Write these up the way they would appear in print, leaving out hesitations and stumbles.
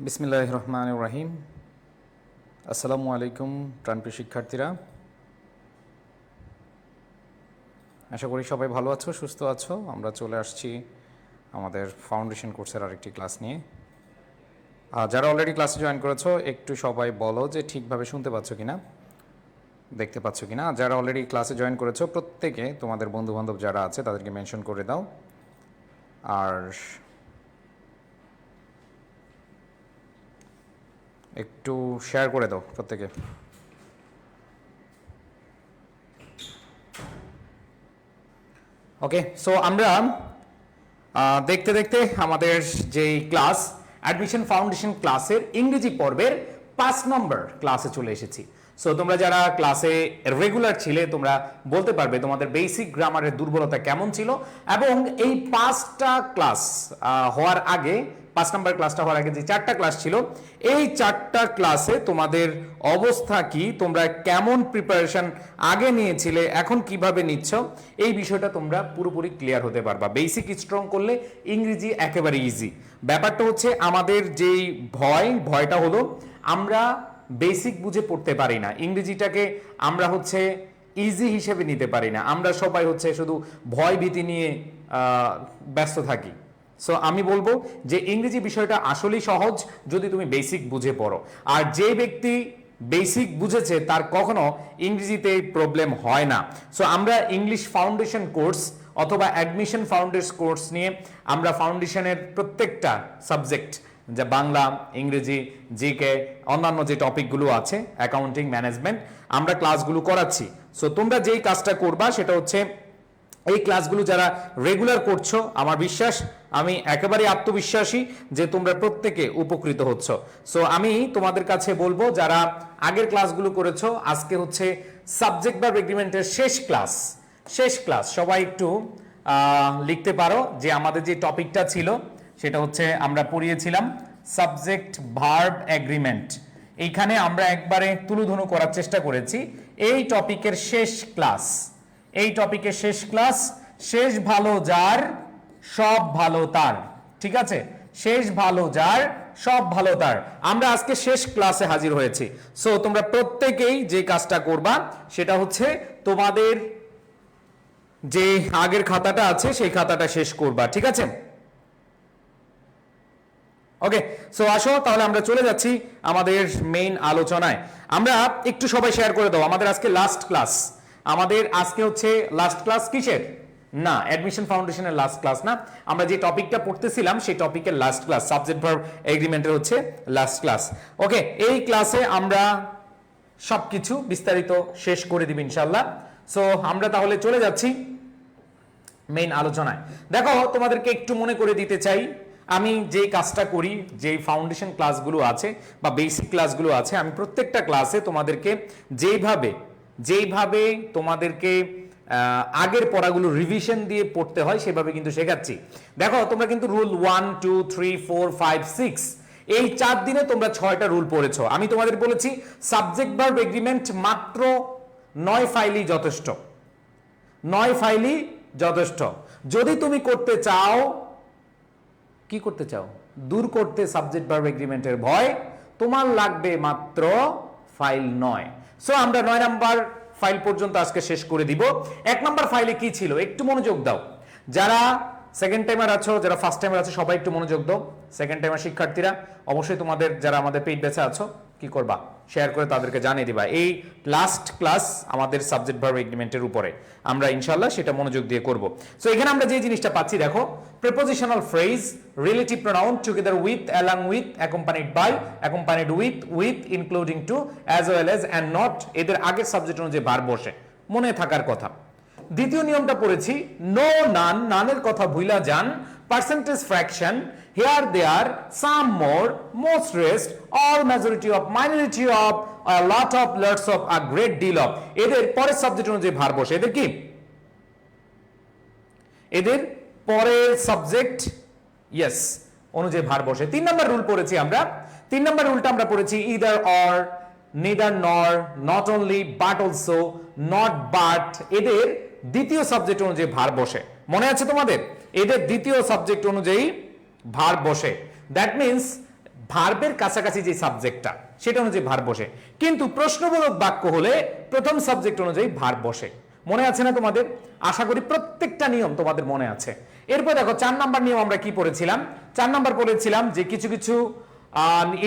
বিসমিল্লাহির রহমানির রহিম। আসসালামু আলাইকুম প্রাণপ্রিয় শিক্ষার্থীরা, আশা করি সবাই ভালো আছো, সুস্থ আছো। আমরা চলে আসছি আমাদের ফাউন্ডেশন কোর্সের আরেকটি ক্লাস নিয়ে। যারা অলরেডি ক্লাসে জয়েন করেছো একটু সবাই বলো যে ঠিকভাবে শুনতে পাচ্ছ কিনা, দেখতে পাচ্ছ কিনা। যারা অলরেডি ক্লাসে জয়েন করেছো প্রত্যেকে তোমাদের বন্ধুবান্ধব যারা আছে তাদেরকে মেনশন করে দাও, আর একটু শেয়ার করে দাও প্রত্যেকে। ওকে, সো আমরা দেখতে দেখতে আমাদের যেই ক্লাস অ্যাডমিশন ফাউন্ডেশন ক্লাসের ইংরেজি পর্বের 5 নম্বর ক্লাসে চলে এসেছি। সো তোমরা যারা ক্লাসে রেগুলার ছিলে তোমরা বলতে পারবে তোমাদের বেসিক গ্রামারের দুর্বলতা কেমন ছিল, এবং এই 5টা ক্লাস হওয়ার আগে, 5 নম্বর ক্লাসটা হওয়ার আগে যে 4টা ক্লাস ছিল, এই 4টা ক্লাসে তোমাদের অবস্থা কি, তোমরা কেমন প্রিপারেশন আগে নিয়েছিলে, এখন কিভাবে নিচ্ছ, এই বিষয়টা তোমরা পুরোপুরি ক্লিয়ার হতে পারবা। বেসিক স্ট্রং করলে ইংরেজি একেবারে ইজি। ব্যাপারটা হচ্ছে আমাদের যেই ভয়টা হলো আমরা বেসিক বুঝে পড়তে পারি না, ইংরেজিটাকে আমরা হচ্ছে ইজি হিসেবে নিতে পারি না, আমরা সবাই হচ্ছে শুধু ভয় ভীতি নিয়ে ব্যস্ত থাকি। সো আমি বলবো যে ইংরেজি বিষয়টা আসলেই সহজ যদি তুমি বেসিক বুঝে পড়ো, আর যে ব্যক্তি বেসিক বুঝেছে তার কখনো ইংরেজিতে প্রবলেম হয় না। সো আমরা ইংলিশ ফাউন্ডেশন কোর্স অথবা অ্যাডমিশন ফাউন্ডেশন কোর্স নিয়ে আমরা ফাউন্ডেশনের প্রত্যেকটা সাবজেক্ট, যা বাংলা, ইংরেজি, জিকে, অন্যান্য যে টপিকগুলো আছে, অ্যাকাউন্টিং, ম্যানেজমেন্ট, আমরা ক্লাসগুলো করাচ্ছি। সো তোমরা যেই কাজটা করবা সেটা হচ্ছে এই ক্লাসগুলো যারা রেগুলার করছো, আমার বিশ্বাস, আমি একেবারে আত্মবিশ্বাসী যে তোমরা প্রত্যেকে উপকৃত হচ্ছ। সো আমি তোমাদের কাছে বলবো যারা আগের ক্লাসগুলো করেছো, আজকে হচ্ছে সাবজেক্ট ভার্ব এগ্রিমেন্টের শেষ ক্লাস। সবাই একটু লিখতে পারো যে আমাদের যে টপিকটা ছিল সেটা হচ্ছে আমরা পড়িয়েছিলাম সাবজেক্ট ভার্ব এগ্রিমেন্ট। এইখানে আমরা একবারে তুলুধুনু করার চেষ্টা করেছি এই টপিকের শেষ ক্লাস। শেষ ভালো যার সব ভালো তার, ঠিক আছে? শেষ ভালো যার সব ভালো তার, আমরা আজকে শেষ ক্লাসে হাজির হয়েছি। সো তোমরা প্রত্যেকেই যে কাজটা করবা সেটা হচ্ছে তোমাদের যে আগের খাতাটা আছে সেই খাতাটা শেষ করবা, ঠিক আছে? ওকে, সো আসো তাহলে আমরা চলে যাচ্ছি আমাদের মেইন আলোচনায়। আমরা একটু সবাই শেয়ার করে দাও, আমাদের আজকে লাস্ট ক্লাস। আমাদের আজকে হচ্ছে লাস্ট ক্লাস কিসের? না, অ্যাডমিশন ফাউন্ডেশনের লাস্ট ক্লাস না, আমরা যে টপিকটা পড়তেছিলাম সেই টপিকের লাস্ট ক্লাস, সাবজেক্ট ভার্ব এগ্রিমেন্টের হচ্ছে লাস্ট ক্লাস। ওকে, এই ক্লাসে আমরা সবকিছু বিস্তারিত শেষ করে দিব ইনশাআল্লাহ। সো আমরা তাহলে চলে যাচ্ছি মেইন আলোচনায়। দেখো, তোমাদেরকে একটু মনে করে দিতে চাই, আমি যে কাজটা করি, যে ফাউন্ডেশন ক্লাসগুলো আছে বা বেসিক ক্লাসগুলো আছে, আমি প্রত্যেকটা ক্লাসে তোমাদেরকে যেইভাবে তোমাদেরকে আগের পড়াগুলো রিভিশন দিয়ে পড়তে হয় সেভাবে কিন্তু শেখাচ্ছি। দেখো, তোমরা কিন্তু রুল 1, 2, 3, 4, 5, 6 এই 4 দিনে তোমরা 6টা রুল পড়েছো। আমি তোমাদের বলেছি সাবজেক্ট ভার্ব এগ্রিমেন্ট মাত্র 9 ফাইলই যথেষ্ট, 9 ফাইলই যথেষ্ট। যদি তুমি করতে চাও, কি করতে চাও, দূর করতে সাবজেক্ট ভার্ব এগ্রিমেন্টের ভয়, তোমার লাগবে মাত্র ফাইল 9। সো আমরা 9 নাম্বার ফাইল পর্যন্ত আজকে শেষ করে দিব। 1 নাম্বার ফাইলে কি ছিল একটু মনোযোগ দাও। যারা সেকেন্ড টাইমার আছো, যারা ফার্স্ট টাইমার আছো, সবাই একটু মনোযোগ দাও। সেকেন্ড টাইমার শিক্ষার্থীরা অবশ্যই তোমাদের যারা আমাদের পেইড ব্যাচে আছো কি করবা, শেয়ার করে তাদেরকে জানিয়ে দিবা এই লাস্ট ক্লাস আমাদের সাবজেক্ট ভার্ব এগ্রিমেন্টের উপরে, আমরা ইনশাআল্লাহ সেটা মনোযোগ দিয়ে করব। সো এখানে আমরা যে জিনিসটা পাচ্ছি, দেখো, prepositional phrase, relative pronoun, together with, along with, accompanied by, accompanied with, including to, as well as, and not, এদের আগের সাবজেক্ট অনুযায়ী ভার্ব বসে, মনে থাকার কথা। দ্বিতীয় নিয়মটা পড়েছি নো, নানের কথা ভুইলা যান, percentage fraction, here there, some more, most rest, all, majority of, minority of, a lot of, lots of, a great deal of, এদের পরের সাবজেক্ট অনুযায়ী ভার্ব বসে। এদের কি? এদের পরের সাবজেক্ট ইয়েস অনুযায়ী ভার্ব বসে। 3 নম্বর রুল পড়েছি আমরা। 3 নম্বর রুলটা আমরা পড়েছি either or, neither nor, not only, but also, not but, এদের দ্বিতীয় সাবজেক্ট অনুযায়ী ভার্ব বসে। মনে আছে তোমাদের? এদের দ্বিতীয় সাবজেক্ট অনুযায়ী ভার্ব বসে। দ্যাট মিন্স ভার্বের কাছাকাছি যে সাবজেক্টটা সেটা অনুযায়ী ভার্ব বসে, কিন্তু প্রশ্নবোধক বাক্য হলে প্রথম সাবজেক্ট অনুযায়ী ভার্ব বসে। মনে আছে না তোমাদের? আশা করি প্রত্যেকটা নিয়ম তোমাদের মনে আছে। এরপর দেখো 4 নাম্বার নিয়ম আমরা কি পড়েছিলাম। 4 নাম্বার পড়েছিলাম যে কিছু কিছু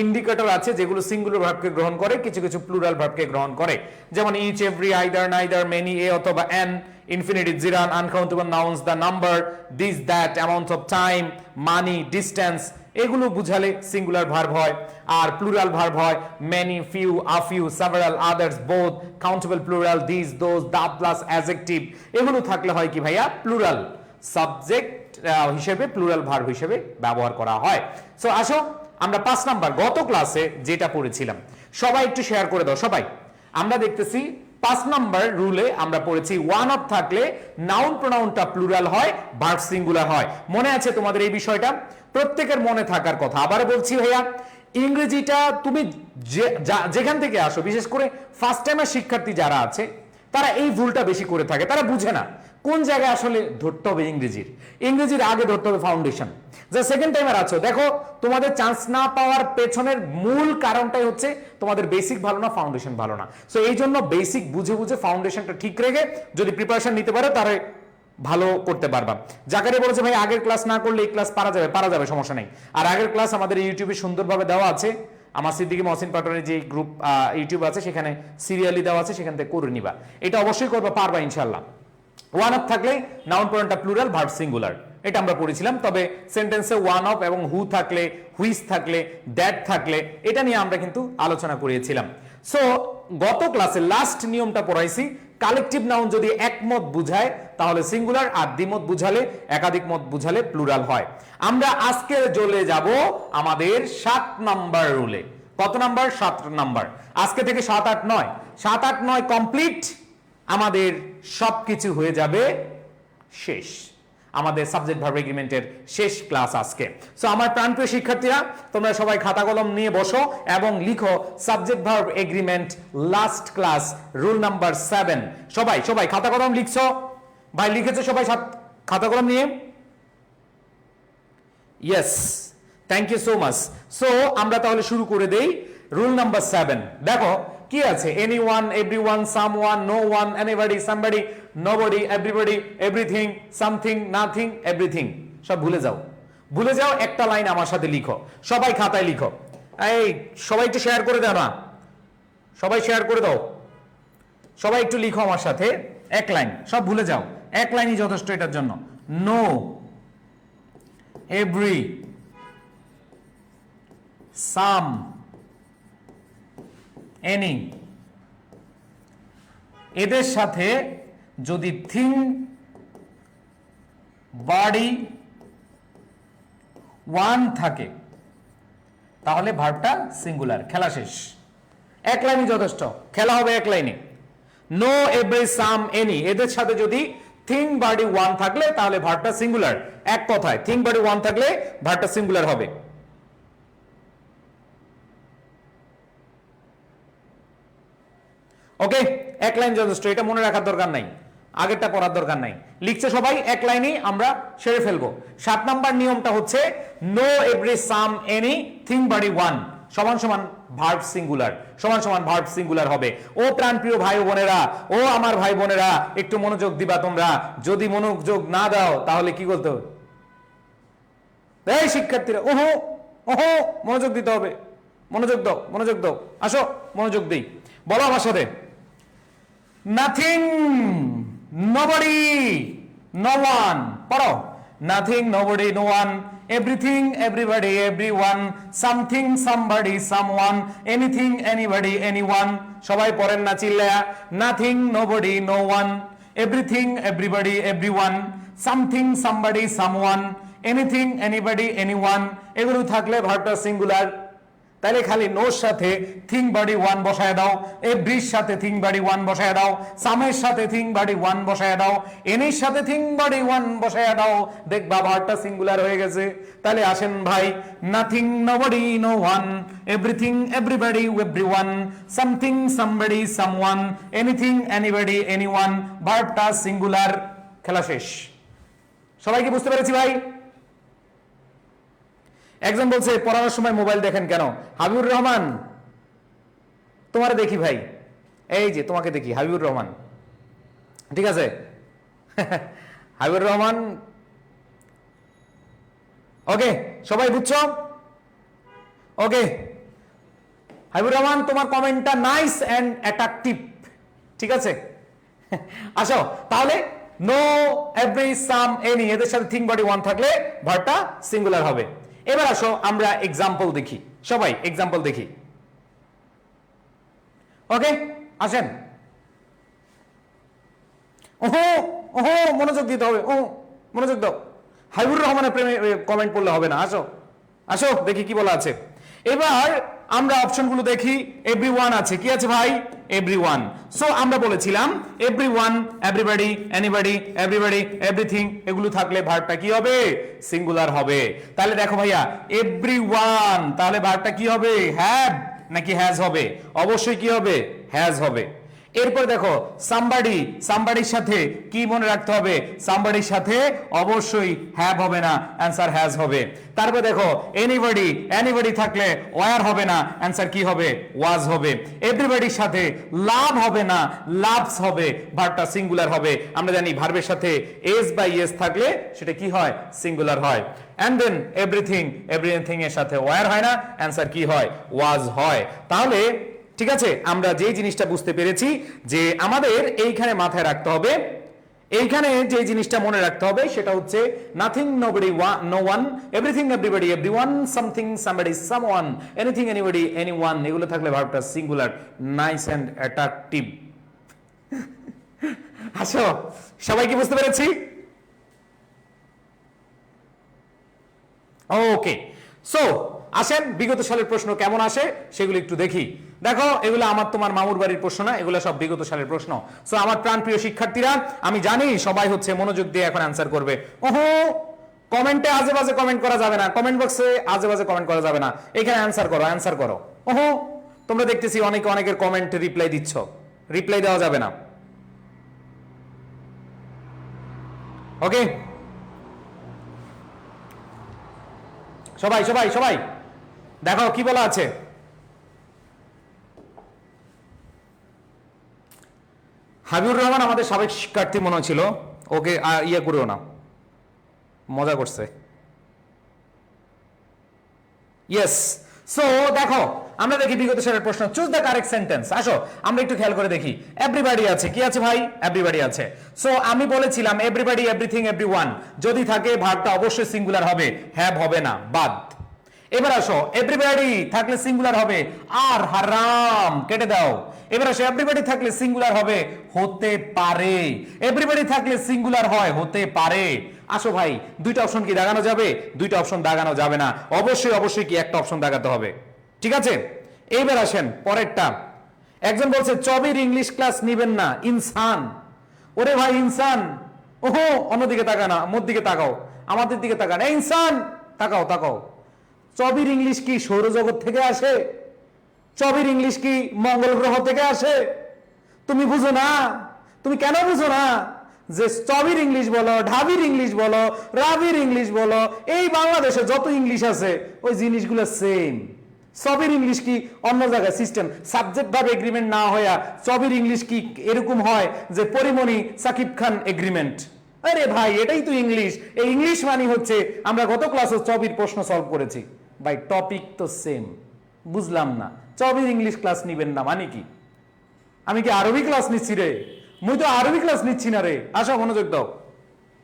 ইন্ডিকেটর আছে যেগুলো সিঙ্গুলার ভার্বকে গ্রহণ করে, কিছু কিছু প্লুরাল ভার্বকে গ্রহণ করে, যেমন each, every, either, neither, many, a অথবা an, infinitive, gerund, uncountable nouns, the number, this, that, amount of time, money, distance, এগুলো বুঝালে সিঙ্গুলার ভার্ব হয়। আর প্লুরাল ভার্ব হয় many, few, a few, several, others, both, countable plural, this, those, the plus adjective, এগুলো থাকলে হয় কি ভাইয়া প্লুরাল সাবজেক্ট হিসেবে, প্লুরাল ভার্ব হিসেবে ব্যবহার করা হয়। সো আসো আমরা 5 নাম্বার গত ক্লাসে যেটা পড়েছিলাম সবাই একটু শেয়ার করে দাও। সবাই আমরা দেখতেছি 5 নাম্বার রুলে আমরা পড়েছি ওয়ান অফ থাকলে নাউন প্রোনাউনটা প্লুরাল হয়, ভার্ব সিঙ্গুলার হয়। মনে আছে তোমাদের এই বিষয়টা? প্রত্যেকের মনে থাকার কথা। আবার বলছি ভাইয়া, ইংরেজিটা তুমি যেখান থেকে আসো, বিশেষ করে ফার্স্ট টাইমের শিক্ষার্থী যারা আছে তারা এই ভুলটা বেশি করে থাকে। তারা বুঝে না কোন জায়গায় আসলে ধরতে হবে ইংরেজির আগে ধরতে হবে ফাউন্ডেশন। যে সেকেন্ড টাইমার আছো, দেখো তোমাদের চান্স না পাওয়ার পেছনের মূল কারণটাই হচ্ছে তোমাদের বেসিক ভালো না, ফাউন্ডেশন ভালো না। সো এই জন্য বেসিক বুঝে বুঝে ফাউন্ডেশনটা ঠিক রেখে যদি প্রিপারেশন নিতে পারো তাহলে ভালো করতে পারবা। জাকারিয়া বলেছে ভাই আগের ক্লাস না করলে এই ক্লাস পারা যাবে, সমস্যা নেই। আর আগের ক্লাস আমাদের ইউটিউবে সুন্দরভাবে দেওয়া আছে, আমার সিদ্দিকী মহসিন পাটোয়ারির যে গ্রুপ ইউটিউব আছে সেখানে সিরিয়ালি দেওয়া আছে, সেখান থেকে করে নিবা। এটা অবশ্যই করবা, পারবা ইনশাল্লাহ। ওয়ান অফ থাকলে নাউন প্রোনাউনটা প্লুরাল, ভার্ব সিঙ্গুলার, এটা আমরা পড়েছিলাম। তবে সেন্টেন্সে ওয়ান অফ এবং হু থাকলে, হুইচ থাকলে, দ্যাট থাকলে, এটা নিয়ে আমরা কিন্তু আলোচনা করেছিলাম। সো গত ক্লাসে লাস্ট নিয়মটা পড়াইছি, কালেকটিভ নাউন যদি একমত বুঝায় তাহলে সিঙ্গুলার, আর দ্বিমত বুঝালে, একাধিক মত বুঝালে প্লুরাল হয়। আমরা আজকে চলে যাব আমাদের 7 নাম্বার রুলে। কত নাম্বার? 7 নাম্বার। আজকে থেকে 7, 8, 9, 7, 8, 9 কমপ্লিট, আমাদের সবকিছু হয়ে যাবে শেষ। আমাদের সাবজেক্ট ভার্ব এগ্রিমেন্টের শেষ ক্লাস আজকে। সো আমার প্রাণপ্রিয় শিক্ষার্থীরা, তোমরা সবাই খাতা কলম নিয়ে বসো এবং লিখো subject verb agreement last class rule number 7। সবাই খাতা কলম লিখছো? ভাই লিখেছো সবাই খাতা কলম নিয়ে? Yes, thank you so much. So আমরা তাহলে শুরু করে দেই রুল নাম্বার 7। দেখো কি আছে, anyone, everyone, someone, no one, anybody, somebody, nobody, everybody, everything, something, nothing, everything. সব ভুলে যাও, একটা লাইন আমার সাথে লিখো। সবাই খাতায় লিখো। এই সবাই একটু শেয়ার করে দাও না, সবাই শেয়ার করে দাও। সবাই একটু লিখো আমার সাথে এক লাইন, সব ভুলে যাও, এক লাইনই যথেষ্ট এটার জন্য। নো, এভরি, সাম, এনি, এদের সাথে যদি থিং, বডি, ওয়ান থাকে তাহলে ভার্বটা সিঙ্গুলার। খেলা শেষ, এক লাইনই যথেষ্ট, খেলা হবে এক লাইনে। নো, এভরি, সাম, এনি, এদের সাথে যদি থিং, বডি, ওয়ান থাকলে তাহলে ভার্বটা সিঙ্গুলার। এক কথায় থিং, বডি, ওয়ান থাকলে ভার্বটা সিঙ্গুলার হবে। ওকে, এক লাইন যথেষ্ট, এটা মনে রাখার দরকার নাই, আগেরটা পড়ার দরকার নাই। লিখছে সবাই এক লাইনই আমরা সেরে ফেলবো। 7 নাম্বার নিয়মটা হচ্ছে নো, এভরি, সাম, এনি, থিং, বডি, ওয়ান সমান সমান ভার্ব সিঙ্গুলার, সমান সমান ভার্ব সিঙ্গুলার হবে। ও প্রাণপ্রিয় ভাই বোনেরা, ও আমার ভাই বোনেরা, একটু মনোযোগ দিবা তোমরা। যদি মনোযোগ না দাও তাহলে কি করতে হবে? এই শিক্ষার্থীরা, ওহো ওহো, মনোযোগ দিতে হবে, মনোযোগ দাও, আসো মনোযোগ দেই। বলো আমার সাথে, nothing, nobody, no one, পড়ো। nothing, nobody, no one, everything, everybody, everyone, something, somebody, someone, anything, anybody, anyone। সবাই পড়েন না চিল্লায়া। nothing, nobody, no one, everything, everybody, everyone, something, somebody, someone, anything, anybody, anyone, এগুলো থাকলে ভার্বটা সিঙ্গুলার। তাহলে খালি নোর সাথে থিং, বডি, ওয়ান বসায় দাও, এভরির সাথে থিং, বডি, ওয়ান বসায় দাও, সামের সাথে থিং, বডি, ওয়ান বসায় দাও, এনির সাথে থিং, বডি, ওয়ান বসায় দাও, দেখবা ভার্বটা সিঙ্গুলার হয়ে গেছে। তাহলে আসেন ভাই, nothing, nobody, no one, everything, everybody, everyone, something, somebody, someone, anything, anybody, anyone, ভার্বটা সিঙ্গুলার। খেলা শেষ। সবাইকে বুঝতে পেরেছি ভাই? একজন বলছে পড়ানোর সময় মোবাইল দেখেন কেন? হাবিবুর রহমান, তোমার দেখি ভাই, এই যে তোমাকে দেখি, হাবিবুর রহমান, ঠিক আছে? হাবিবুর রহমান, ওকে, সবাই বুঝছো? ওকে, হাবিবুর রহমান, তোমার কমেন্টটা নাইস অ্যান্ড অ্যাট্রাকটিভ, ঠিক আছে? আসো তাহলে, নো, এভরি, সাম, এনি, এদের সাথে থিং বডি ওয়ান থাকলে ভার্বটা সিঙ্গুলার হবে। এবার আসো আমরা এক্সাম্পল দেখি, সবাই এক্সাম্পল দেখি। ওকে, আসেন। ওহো ওহো, মনোযোগ দিতে হবে, ও মনোযোগ দাও। হাবিবুর রহমানের প্রেমে কমেন্ট পড়লে হবে না, আসো আসো দেখি কি বলা আছে। এবার আমরা অপশনগুলো দেখি। এভরিওয়ান আছে, কি আছে ভাই? এভরিওয়ান। সো আমরা বলেছিলাম everyone, everybody, anybody, everybody, everything, এগুলো থাকলে ভার্বটা কি হবে? সিঙ্গুলার হবে। তাহলে দেখো ভাইয়া, এভরিওয়ান, তাহলে ভার্বটা কি হবে? হ্যাভ নাকি হ্যাজ হবে? অবশ্যই কি হবে? হ্যাজ হবে। এরপর দেখো সামবাডি, সামবাডির সাথে কি মনে রাখতে হবে? সামবাডির সাথে অবশ্যই হ্যাভ হবে না, অ্যান্সার হ্যাজ হবে। তারপর দেখো এনিবডি, এনিবডি থাকলে ওয়ার হবে না, অ্যান্সার কি হবে? ওয়াজ হবে। এভরিবডির সাথে লাভ হবে না, লাভস হবে, ভার্বটা সিঙ্গুলার হবে। আমরা জানি ভার্বের সাথে এস বা ইয়েস থাকলে সেটা কি হয়? সিঙ্গুলার হয়। এন্ড দেন এভরিথিং, এভরিথিং এর সাথে ওয়ার হয় না, অ্যান্সার কি হয়? ওয়াজ হয়। তাহলে ঠিক আছে, আমরা যে জিনিসটা বুঝতে পেরেছি যে আমাদের এইখানে মাথায় রাখতে হবে, এইখানে যে জিনিসটা মনে রাখতে হবে সেটা হচ্ছে nothing, nobody, no one, everything, everybody, everyone, something, somebody, someone, anything, anybody, anyone, এগুলো থাকলে ভার্বটা সিঙ্গুলার, নাইস এন্ড অ্যাট্রাকটিভ। আসো, সবাই কি বুঝতে পেরেছি? ওকে, সো আসেন বিগত সালের প্রশ্ন কেমন আসে সেগুলো একটু দেখি। দেখো, এগুলো আমার তোমার মামুর বাড়ির প্রশ্ন না, এগুলো সব বিগত সালের প্রশ্ন। সো আমার প্রাণপ্রিয় শিক্ষার্থীরা, আমি জানি সবাই হচ্ছে মনোযোগ দিয়ে এখন অ্যান্সার করবে। ওহো, কমেন্টে আজে বাজে কমেন্ট করা যাবে না, কমেন্ট বক্সে আজে বাজে কমেন্ট করা যাবে না, এখানে অ্যান্সার করো, অ্যান্সার করো। ওহো, তোমরা দেখতেছি অনেকে অনেকের কমেন্টে রিপ্লাই দিচ্ছ, রিপ্লাই দেওয়া যাবে না। ওকে, সবাই সবাই সবাই দেখো কি বলা আছে। হাবিবুর রহমান আমাদের সাবেক শিক্ষার্থী মনে ছিল, ওকে ইয়ে করিও না, মজা করছে। ইয়েস, সো দেখো আমরা দেখি বিগত সালের প্রশ্ন, চুজ দ্য কারেক্ট সেন্টেন্স। আসো আমরা একটু খেয়াল করে দেখি। এভরিবডি আছে, কি আছে ভাই? এভরিবডি আছে। সো আমি বলেছিলাম এভরিবডি, এভরিথিং, এভরিওয়ান যদি থাকে ভার্বটা অবশ্যই সিঙ্গুলার হবে, হ্যাভ হবে না, বাদ। এবার আসো, এভরিবডি থাকলে সিঙ্গুলার হবে, আর হারাম কেটে দাও। এবার আসো, এভরিবডি থাকলে সিঙ্গুলার হবে, হতে পারে। এভরিবডি থাকলে সিঙ্গুলার হয়, হতে পারে। আসো ভাই, দুইটা অপশন কি দাগানো যাবে? দুইটা অপশন দাগানো যাবে না, অবশ্যই অবশ্যই কি একটা অপশন দাগাতে হবে, ঠিক আছে? এইবার আসেন পরেরটা। একজন বলছে চবির ইংলিশ ক্লাস নিবেন না, ইনসান। ওরে ভাই ইনসান, ওহো, অন্যদিকে তাকা না, মোর দিকে তাকাও, আমাদের দিকে তাকান। ইনসান, তাকাও তাকাও। চবির ইংলিশ কি সৌরজগৎ থেকে আসে? চবির ইংলিশ কি মঙ্গল গ্রহ থেকে আসে? তুমি বুঝো না? তুমি কেন বুঝো না যে চবির ইংলিশ বলো, ঢাবির ইংলিশ বলো, রাবির ইংলিশ বলো, এই বাংলাদেশে যত ইংলিশ আছে ওই জিনিসগুলো সেম। চবির ইংলিশ কি অন্য জায়গায় সিস্টেম, সাবজেক্ট ভাবে এগ্রিমেন্ট না হইয়া চবির ইংলিশ কি এরকম হয় যে পরিমণি সাকিব খান এগ্রিমেন্ট? আরে ভাই, এটাই তো ইংলিশ। এই ইংলিশ মানে হচ্ছে, আমরা গত ক্লাসে চবির প্রশ্ন সলভ করেছি ভাই, টপিক তো সেম। বুঝলাম না, চবির ইংলিশ ক্লাস নিবেন না মানে কি? আমি কি আরবি ক্লাস নিচ্ছি রে? মুই তো আরবি ক্লাস নিচ্ছি না রে। আসো মনোযোগ দাও,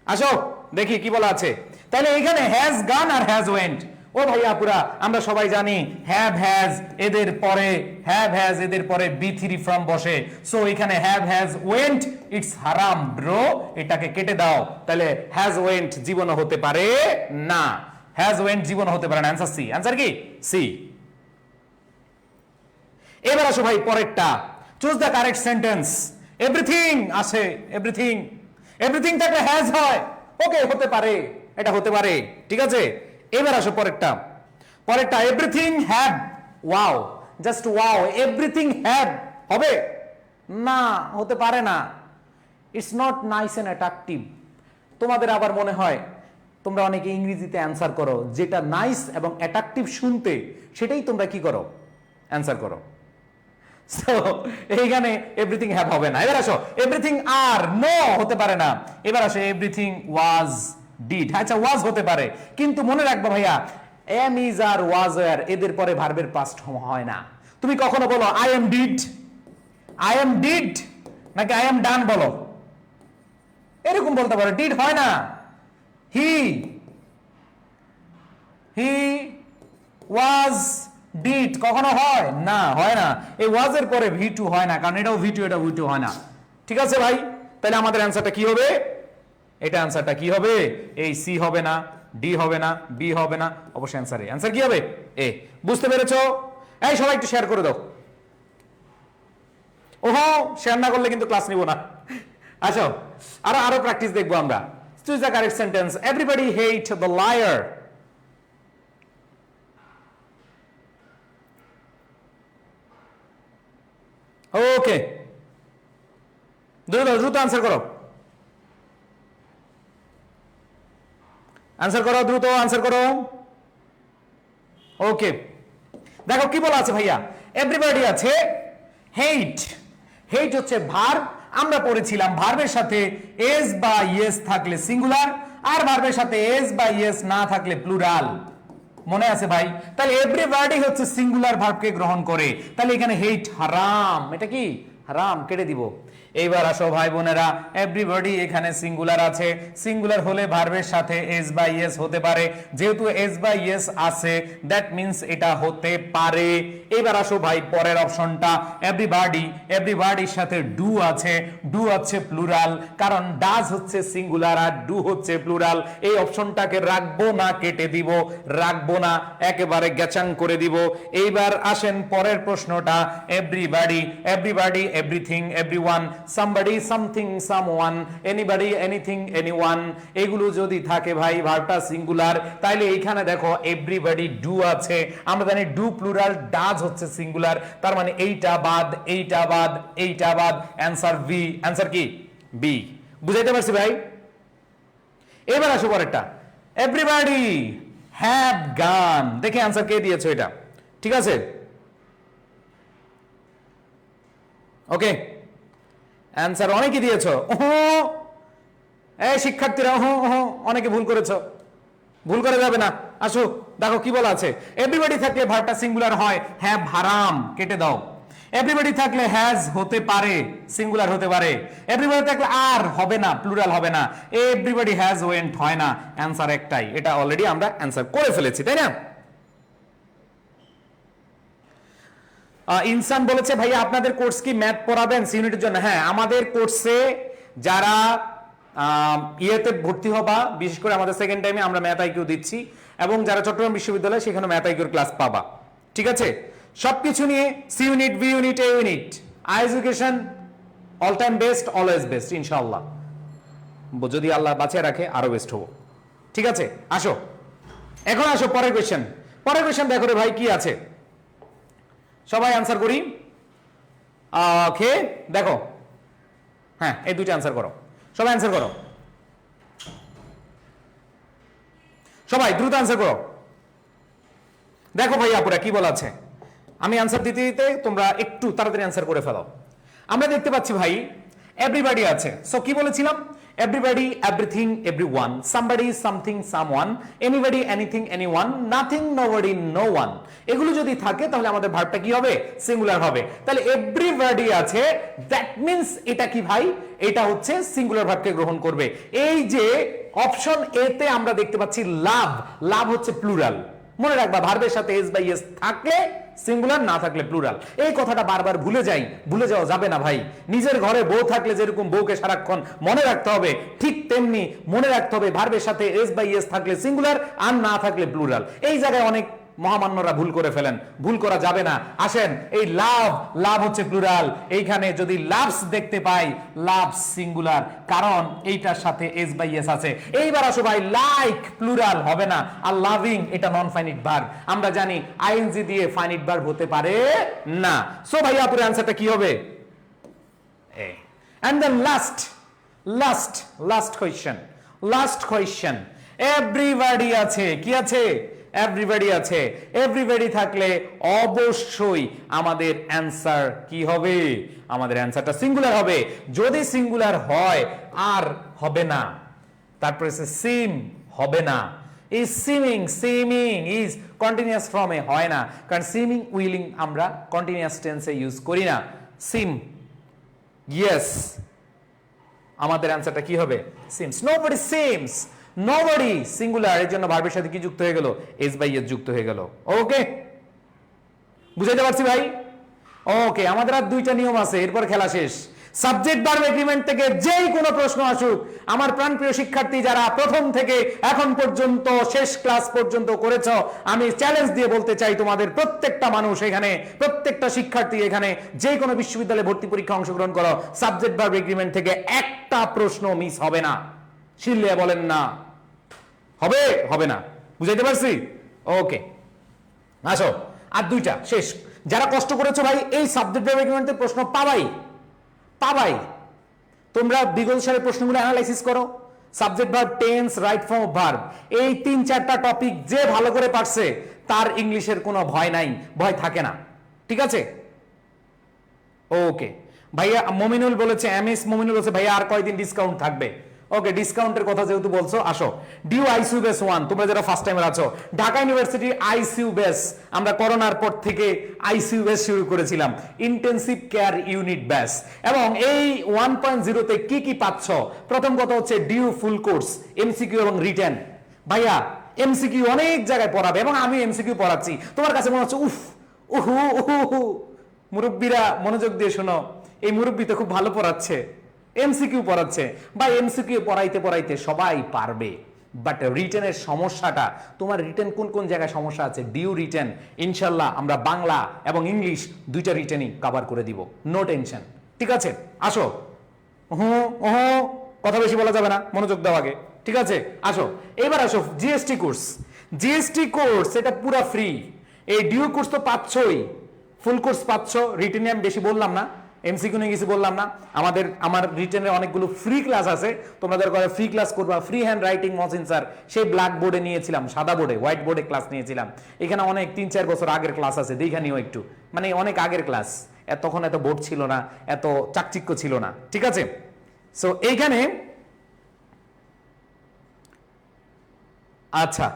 আসো দেখি কি বলা আছে। তাহলে এখানে has gone R has went. ও ভাইয়া পুরা আমরা সবাই জানি হ্যাভ হ্যাজ এদের পরে, হ্যাভ হ্যাজ এদের পরে বি3 ফর্ম বসে। সো এখানে হ্যাভ হ্যাজ ওয়েন্ট, ইটস হারাম ব্রো, এটাকে কেটে দাও। তাহলে হ্যাজ ওয়েন্ট জীবন হতে পারে না, হ্যাজ ওয়েন্ট জীবন হতে পারে না, অ্যান্সার সি। অ্যান্সার কি? সি। এবার আসো ভাই পরেরটা, choose the correct sentence. Everything আছে, এভরিথিং, এভরিথিং থাকলে হ্যাজ হয়, ওকে হতে পারে, এটা হতে পারে, ঠিক আছে? এবার আসো পরেরটা, পরেরটা everything have, wow, just wow, everything have হবে না, হতে পারে না, it's not nice and attractive. তোমাদের আবার মনে হয়, তোমরা অনেকে ইংরেজিতে অ্যান্সার করো, যেটা নাইস এবং অ্যাট্রাকটিভ শুনতে সেটাই তোমরা কি করো, অ্যান্সার করো। সো এইখানে এভরিথিং হ্যাভ হবে না। এবার আসো এভরিথিং আর নো হতে পারে না। এবার আসো এভরিথিং ওয়াজ ডিড। আচ্ছা ওয়াজ হতে পারে, কিন্তু মনে রাখবো ভাইয়া এম ইজ আর ওয়াজ আর এদের পরে ভার্বের পাস্ট হয় না। তুমি কখনো বলো I am did, I am did, নাকি আই এম ডান বলো, এরকম বলতে পারো। ডিড হয় না। হি ওয়াজ ডিড কখনো হয় না, হয় না। এই ওয়াজ এর পরে ভি2 হয় না, কারণ এটাও ভি2 এটা ভি2 হয় না। ঠিক আছে ভাই, তাহলে আমাদের অ্যান্সারটা কি হবে? এটা অ্যান্সারটা কি হবে? এই সি হবে না, ডি হবে না, বি হবে না, অবশ্যই অ্যান্সার এ। অ্যান্সার কি হবে? এ। বুঝতে পেরেছো? এই সবাই একটু শেয়ার করে দাও। ওহো, শেয়ার না করলে কিন্তু ক্লাস নিব না। আসো আরো প্র্যাকটিস দেখবো আমরা। Choose the correct sentence. Everybody hate the liar. Okay, দ্রুত দ্রুত আনসার করো, আনসার করো, দ্রুত আনসার করো। ওকে, দেখো কি বলা আছে ভাইয়া, এভরিবডি আছে, হেট, হেট হচ্ছে ভার্ব। আমরা পড়েছিলাম ভার্বের সাথে এস বা ইয়েস থাকলে সিঙ্গুলার, আর ভার্বের সাথে এস বা ইয়েস না থাকলে প্লুরাল। মনে আছে ভাই? তাহলে এভরিবডি হচ্ছে সিঙ্গুলার ভার্বকে গ্রহণ করে, তাহলে এখানে হেট হারাম, এটা কি হারাম, কেটে দিব। এইবার আসো ভাই বোনেরা, এভরিবডি এখানে সিঙ্গুলার আছে, সিঙ্গুলার হলে ভার্বের সাথে এস বা ইয়েস হতে পারে, যেহেতু এস বা ইয়েস আছে দ্যাট মিন্স এটা হতে পারে। এবার আসো ভাই পরের অপশনটা, এভরিবডি, এভরিবডির সাথে ডু আছে, ডু হচ্ছে প্লুরাল, কারণ ডাজ হচ্ছে সিঙ্গুলার আর ডু হচ্ছে প্লুরাল। এই অপশনটাকে রাখবো না কেটে দিব, রাখবো না, একেবারে গ্যাচাং করে দিব। এইবার আসেন পরের প্রশ্নটা, everybody, everybody, everything, everyone, somebody, something, someone, anybody, anything, anyone, এগুলো যদি থাকে ভাই ভার্বটা সিঙ্গুলার, তাইলে এইখানে দেখো এভরিবডি ডু আছে, আমরা জানি ডু প্লুরাল, ডাজ হচ্ছে সিঙ্গুলার, তার মানে এইটা বাদ, এইটা বাদ, এইটা বাদ, অ্যান্সার বি। অ্যান্সার কি? বি। বুঝাইতে পারছি ভাই? এবার আসো পরেরটা, এভরিবডি হ্যাভ গান। দেখে অ্যান্সার কে দিয়েছো এটা, ঠিক আছে? ওকে, অ্যান্সার অনেকে দিয়েছো। এই শিক্ষার্থীরা অনেকে ভুল করেছো, ভুল করে যাবে না। আসো দেখো কি বলা আছে, এভরিবডি থাকলে ভার্বটা সিঙ্গুলার হয়, হ্যাভ হারাম, কেটে দাও। এভরিবডি থাকলে হ্যাজ হতে পারে, সিঙ্গুলার হতে পারে। এভরিবডি থাকলে আর হবে না, প্লুরাল হবে না। এভরিবডি হ্যাজ ওয়েন্ট হয় না, অ্যান্সার একটাই, এটা অলরেডি আমরা অ্যান্সার করে ফেলেছি, তাই না? ইনসান বলেছে ভাইয়া আপনাদের কোর্স কি ম্যাথ পড়াবেন ইউনিটের জন্য? হ্যাঁ, আমাদের কোর্সে যারা ইয়েতে ভর্তি হবা, বিশেষ করে আমাদের সেকেন্ড টাইমে আমরা ম্যাথ আইকিউ দিচ্ছি, এবং যারা চট্টগ্রাম বিশ্ববিদ্যালয়ে সেখানে ম্যাথ আইকিউর ক্লাস পাবা, ঠিক আছে? সবকিছু নিয়ে C unit, B unit, A unit, I education all time best, always best ইনশাআল্লাহ। যদি আল্লাহ বাঁচিয়ে রাখে আরো বেস্ট হবো, ঠিক আছে? আসো এখন আসো পরের কোয়েশ্চেন। পরের কোয়েশ্চেন দেখো রে ভাই কি আছে, সবাই আনসার করি। ওকে, দেখো, হ্যাঁ এই দুইটা আনসার করো, সবাই আনসার করো, সবাই দ্রুত আনসার করো। দেখো ভাই আপুরা কি বলা আছে, আমি আনসার দিতে দিতে তোমরা একটু তাড়াতাড়ি আনসার করে ফেলো। আমরা দেখতে পাচ্ছি ভাই এভরিবডি আছে, সো কি বলেছিলাম, everybody, everything, everyone, somebody, something, someone, anybody, anything, anyone, nothing, nobody, no one, এগুলো যদি থাকে তাহলে আমাদের ভার্বটা কি হবে, সিঙ্গুলার হবে। তাহলে এভরিবডি আছে, দ্যাট মিন্স এটা কি ভাই, এটা হচ্ছে সিঙ্গুলার ভার্বকে গ্রহণ করবে। এই যে অপশন এ তে আমরা দেখতে পাচ্ছি লাভ, লাভ হচ্ছে প্লুরাল। মনে রাখবা ভার্বের সাথে এস বাই এস থাকলে সিঙ্গুলার, না থাকলে প্লুরাল। এই কথাটা বারবার ভুলে যাই, ভুলে যাওয়া যাবে না ভাই। নিজের ঘরে বউ থাকলে যেরকম বউকে সারাক্ষণ মনে রাখতে হবে, ঠিক তেমনি মনে রাখতে হবে ভার্বের সাথে এস বাই এস থাকলে সিঙ্গুলার, আর না থাকলে প্লুরাল। এই জায়গায় অনেক মহামান্যরা ভুল করে ফেলেন, ভুল করা যাবে না। আসেন, এই লাভ, লাভ হচ্ছে প্লুরাল, এইখানে যদি লাভস দেখতে পাই, লাভ সিঙ্গুলার, কারণ এইটার সাথে এস বাই এস আছে। এইবার আসো ভাই, লাইক প্লুরাল হবে না, আর লাভিং এটা নন ফাইনিট ভার্ব, আমরা জানি আইএনজি দিয়ে ফাইনিট ভার্ব হতে পারে না। সো ভাই আপুর অ্যানসারটা কি হবে? A. And then last question, last question, everybody আছে, কি আছে? এভরিবডি আছে। এভরিবডি থাকলে অবশ্যই আমাদের অ্যান্সার কি হবে? আমাদের অ্যান্সারটা সিঙ্গুলার হবে। যদি সিঙ্গুলার হয় আর হবে না, তারপরে সিম হবে না। ইজ সিমিং, সিমিং ইজ কন্টিনিউয়াস ফর্মে হয় না, কারণ সিমিং উইলিং আমরা কন্টিনিউয়াস টেন্সে ইউজ করি না। সিম, ইয়েস, আমাদের অ্যান্সারটা কি হবে? Seems. Nobody seems, nobody singular, এর জন্য ভার্বের সাথে কি যুক্ত হয়ে গেল? এস বাই এস যুক্ত হয়ে গেল। ওকে, বুঝাইতে পারছি ভাই? ওকে, আমাদের আর দুইটা নিয়ম আছে, এরপর খেলা শেষ। সাবজেক্ট ভার্ব এগ্রিমেন্ট থেকে যেই কোনো প্রশ্ন আসুক, আমার প্রাণপ্রিয় শিক্ষার্থী যারা প্রথম থেকে এখন পর্যন্ত শেষ ক্লাস পর্যন্ত করেছ, আমি চ্যালেঞ্জ দিয়ে বলতে চাই তোমাদের প্রত্যেকটা মানুষ এখানে, প্রত্যেকটা শিক্ষার্থী এখানে যে কোনো বিশ্ববিদ্যালয়ে ভর্তি পরীক্ষা অংশগ্রহণ করো, সাবজেক্ট ভার্ব এগ্রিমেন্ট থেকে একটা প্রশ্ন মিস হবে না। শিল্লিয়া বলেন না হবে, হবে না। বুঝাইতে পারছি? ওকে, আসো আর দুইটা শেষ। যারা কষ্ট করেছো ভাই, এই সাবজেক্ট ভার্ব এগ্রিমেন্টের প্রশ্ন পাবাই পাবাই। তোমরা বিগত সালের প্রশ্নগুলো অ্যানালাইসিস করো। Subject verb, tense, right form of verb, এই 3-4টা টপিক যে ভালো করে পারছে তার ইংলিশের কোনো ভয় নাই, ভয় থাকে না। ঠিক আছে? ওকে ভাইয়া, মমিনুল বলেছে, এমএস মমিনুল বলেছে ভাইয়া আর কয়দিন ডিসকাউন্ট থাকবে? ওকে, ডিসকাউন্টের কথা যেহেতু বলছো, আসো। ডিউ আইসিইউ বেস 1, তোমরা যারা ফার্স্ট টাইমের আছো, ঢাকা ইউনিভার্সিটি আইসিইউ বেস, আমরা করোনার পর থেকে আইসিইউ বেস শুরু করেছিলাম, ইন্টেনসিভ কেয়ার ইউনিট বেস। এবং এই 1.0 তে কি কি পাচ্ছ? প্রথম কথা হচ্ছে ডিউ ফুল কোর্স, এমসিকিউ এবং রিটেন। ভাইয়া এমসিকিউ অনেক জায়গায় পড়াবে এবং আমি এমসিকিউ পড়াচ্ছি, তোমার কাছে মনে হচ্ছে উফ উহু উহু, মুরব্বীরা মনোযোগ দিয়ে শোনো, এই মুরব্বী তো খুব ভালো পড়াচ্ছে, এমসিকিউ পড়াচ্ছে। বা এমসিকিউ পড়াইতে পড়াইতে সবাই পারবে, বাট রিটেনের সমস্যাটা, তোমার রিটেন কোন কোন জায়গায় সমস্যা আছে, ডিউ রিটেন ইনশাল্লাহ আমরা বাংলা এবং ইংলিশ দুইটা রিটেনই কভার করে দিব, নো টেনশন। ঠিক আছে, আসো। কথা বেশি বলা যাবে না, মনোযোগ দাও আগে। ঠিক আছে, আসো এবার আসো। জিএসটি কোর্স, জিএসটি কোর্স এটা পুরো ফ্রি। এই ডিউ কোর্স তো পাচ্ছই, ফুল কোর্স পাচ্ছ, রিটেনে আমি বেশি বললাম না, এমসিকিউ নিয়ে কিছু বললাম না। আমার রিটেনের অনেকগুলো ফ্রি ক্লাস আছে, তোমাদের ঘরে ফ্রি ক্লাস করবা। Free hand writing Mohsin sir সেই ব্ল্যাক বোর্ডে নিয়েছিলাম, সাদা বোর্ডে, হোয়াইট বোর্ডে ক্লাস নিয়েছিলাম। এখানে অনেক 3-4 বছর আগের ক্লাস আছে, দেখা নিও একটু, মানে অনেক আগের ক্লাস, তখন এত বোর্ড ছিল না, এত চাকচিক্য ছিল না। ঠিক আছে, সো এইখানে আচ্ছা